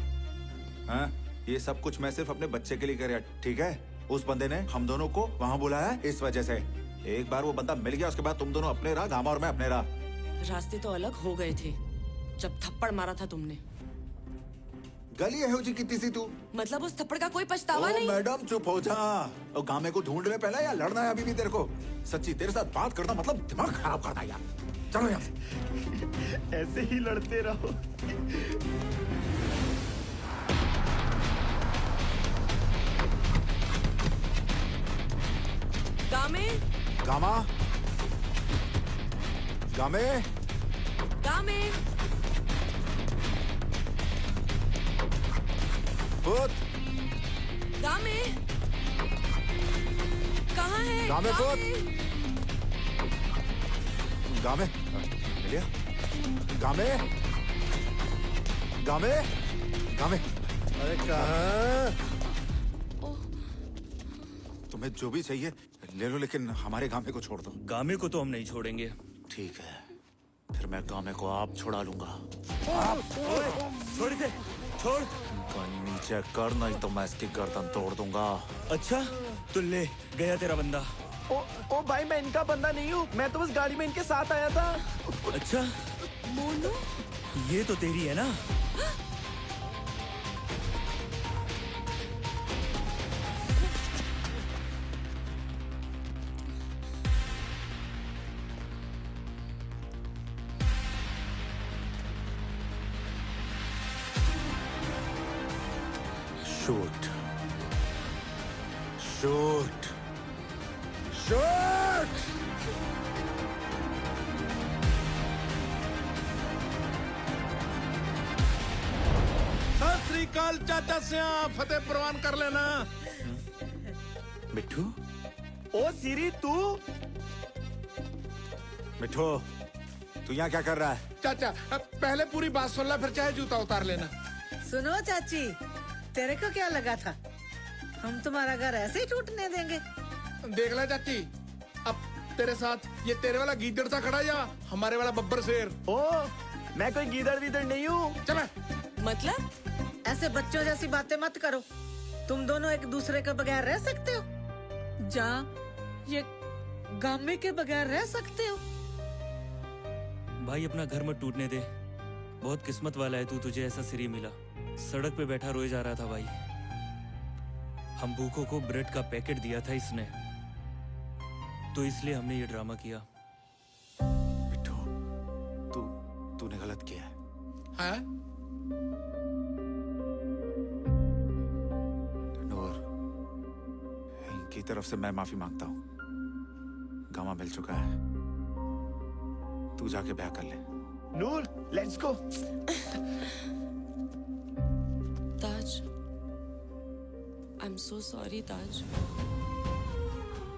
हाँ? ये सब कुछ मैं सिर्फ अपने बच्चे के लिए कर रहा, ठीक है? उस बंदे ने हम दोनों को वहाँ बुलाया इस वजह से। एक बार वो बंदा मिल गया, उसके बाद तुम दोनों अपने राह, गामा और मैं अपने राह। रास्ते तो अलग हो गए थे जब थप्पड़ मारा था तुमने। गली है जी कितनी सी तू? मतलब उस थप्पड़ का कोई पछतावा नहीं? मैडम चुप हो जा। और गामे को ढूंढ रहे पहले या लड़ना है अभी भी तेरे को? सच्ची तेरे साथ बात करना मतलब दिमाग खराब करना यार। चलो यहाँ से। ऐसे ही लड़ते रहो। गामे, गामा, गामे, गामे, पुत, गामे, कहाँ है? गामे पुत, गामे, मिलिया, गामे, गामे, गामे। अरे कहाँ? तुम्हें जो भी चाहिए ले लो, लेकिन हमारे गामे को छोड़ दो। गामे को तो हम नहीं छोड़ेंगे। ठीक है, फिर मैं गामे को आप छुड़ा लूंगा। छोड़ दे, छोड़। नीचे कर, नहीं तो मैं इसकी गर्दन तोड़ दूंगा। अच्छा, तो ले गया तेरा बंदा। ओ भाई, मैं इनका बंदा नहीं हूँ, मैं तो बस गाड़ी में इनके साथ आया था। अच्छा, मोनू, ये तो तेरी है ना? Shoot. Shoot. Shoot. सत श्री अकाल चाचा सिया, फतेह प्रवान कर लेना। मिठू, ओ सीरी तू? मिठू, तू यहाँ क्या कर रहा है? चाचा पहले पूरी बात सुन ला, फिर चाहे जूता उतार लेना। सुनो चाची, तेरे को क्या लगा था हम तुम्हारा घर ऐसे ही टूटने देंगे? देख ले चाची, अब तेरे साथ ये तेरे वाला गीदड़ सा खड़ा या हमारे वाला बब्बर शेर? ओ, मैं कोई गीदड़ वीदड़ नहीं हूँ। चला। मतलब? ऐसे बच्चों जैसी बातें मत करो। तुम दोनों एक दूसरे के बगैर रह सकते हो? ये गामे के बगैर रह सकते हो? भाई अपना घर मत टूटने दे। बहुत किस्मत वाला है तू, तुझे ऐसा सिरी मिला। सड़क पे बैठा रोए जा रहा था भाई। हम भूखों को ब्रेड का पैकेट दिया था इसने, तो इसलिए हमने ये ड्रामा किया। मिठू, तूने गलत किया है। हाँ? नूर, इनकी तरफ से मैं माफी मांगता हूँ। गामा मिल चुका है, तू जाके ब्याह कर ले। Noor, let's go. Taj, I am so sorry Taj.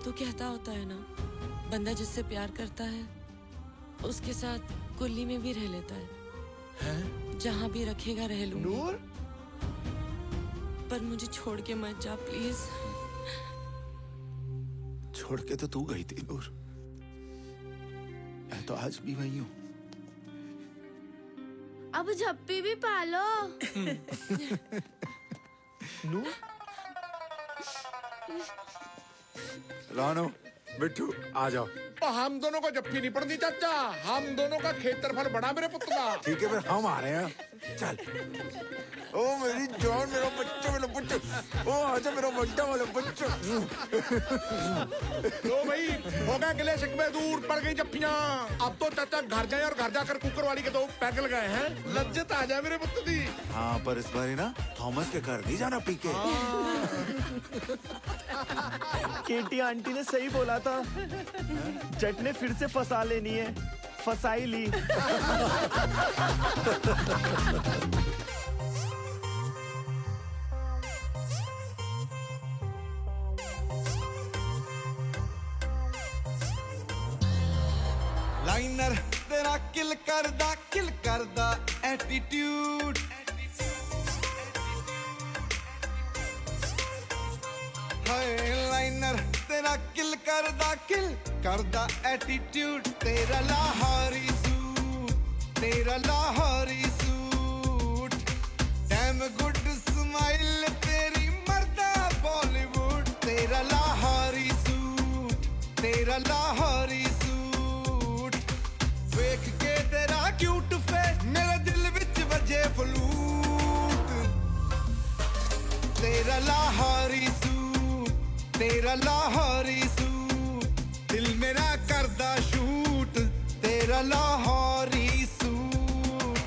तू कहता होता है ना, बंदा जिससे प्यार करता है उसके साथ कुल्ली में भी रह लेता है। जहाँ भी रखेगा रह लूंगी। नूर, पर मुझे छोड़ के मत जा प्लीज। छोड़ के तो तू गई थी नूर, मैं तो आज भी वही हूँ। अब झप्पी भी पालो। नूर, रानो, मिठू, आ जाओ। हम दोनों को जप्फी नहीं पड़ती चाचा, हम दोनों का क्षेत्रफल बड़ा मेरे पुत्र का। ठीक है, फिर हम आ रहे हैं। चल। ओ मेरी जान, मेरा बच्चा, ओ आजा मेरा बड्डा वाला बच्चा। तो भाई हो गया गिले शिकवे दूर, पड़ गई जप्फियां। अब तो चाचा घर जाए और घर जाकर कुकर वाली के दो पैक लगाए हैं। लज्जत आ जाए मेरे पुत्र दी। हाँ, पर इस बार ना थॉमस के घर नहीं जाना पी के। केटी आंटी ने सही बोला था, जट ने फिर से फंसा लेनी है। फंसाई ली। लाइनर तेरा किल करदा करदा एटीट्यूड हाय लाइनर तेरा किल करदा एटीट्यूड तेरा Lahori suit damn good smile तेरी मर्दा बॉलीवुड तेरा लाहौरी सूट वेख के तेरा क्यूट फेस मेरे दिल विच वजे फलूट तेरा लाहौरी सूट दिल मेरा करदा शूट तेरा लाहौरी सूट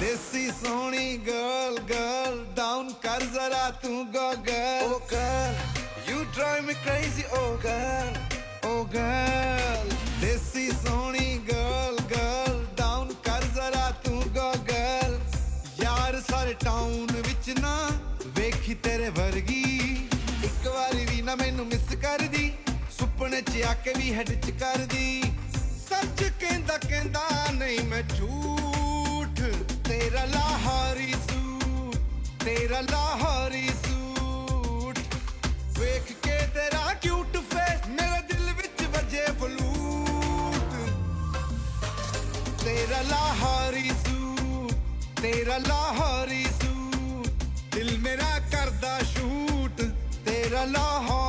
देसी सोनी गर्ल डाउन कर जरा तू गो girl oh girl you drive me crazy oh girl देसी सोनी गर्ल डाउन कर जरा तू गो गर्ल यार सारे टाउन विच ना वेखी तेरे वर्गी एक वारी भी ना मैनू मिस कर दी सुपने च आके भी हेड च कर दी सच कहंदा नहीं मैं झूठ तेरा लाहौरी सूट वेख के तेरा क्यूट फेस मेरे दिल विच वजे फलूट तेरा लाहौरी सूट दिल मेरा करदा शूट तेरा लाहौरी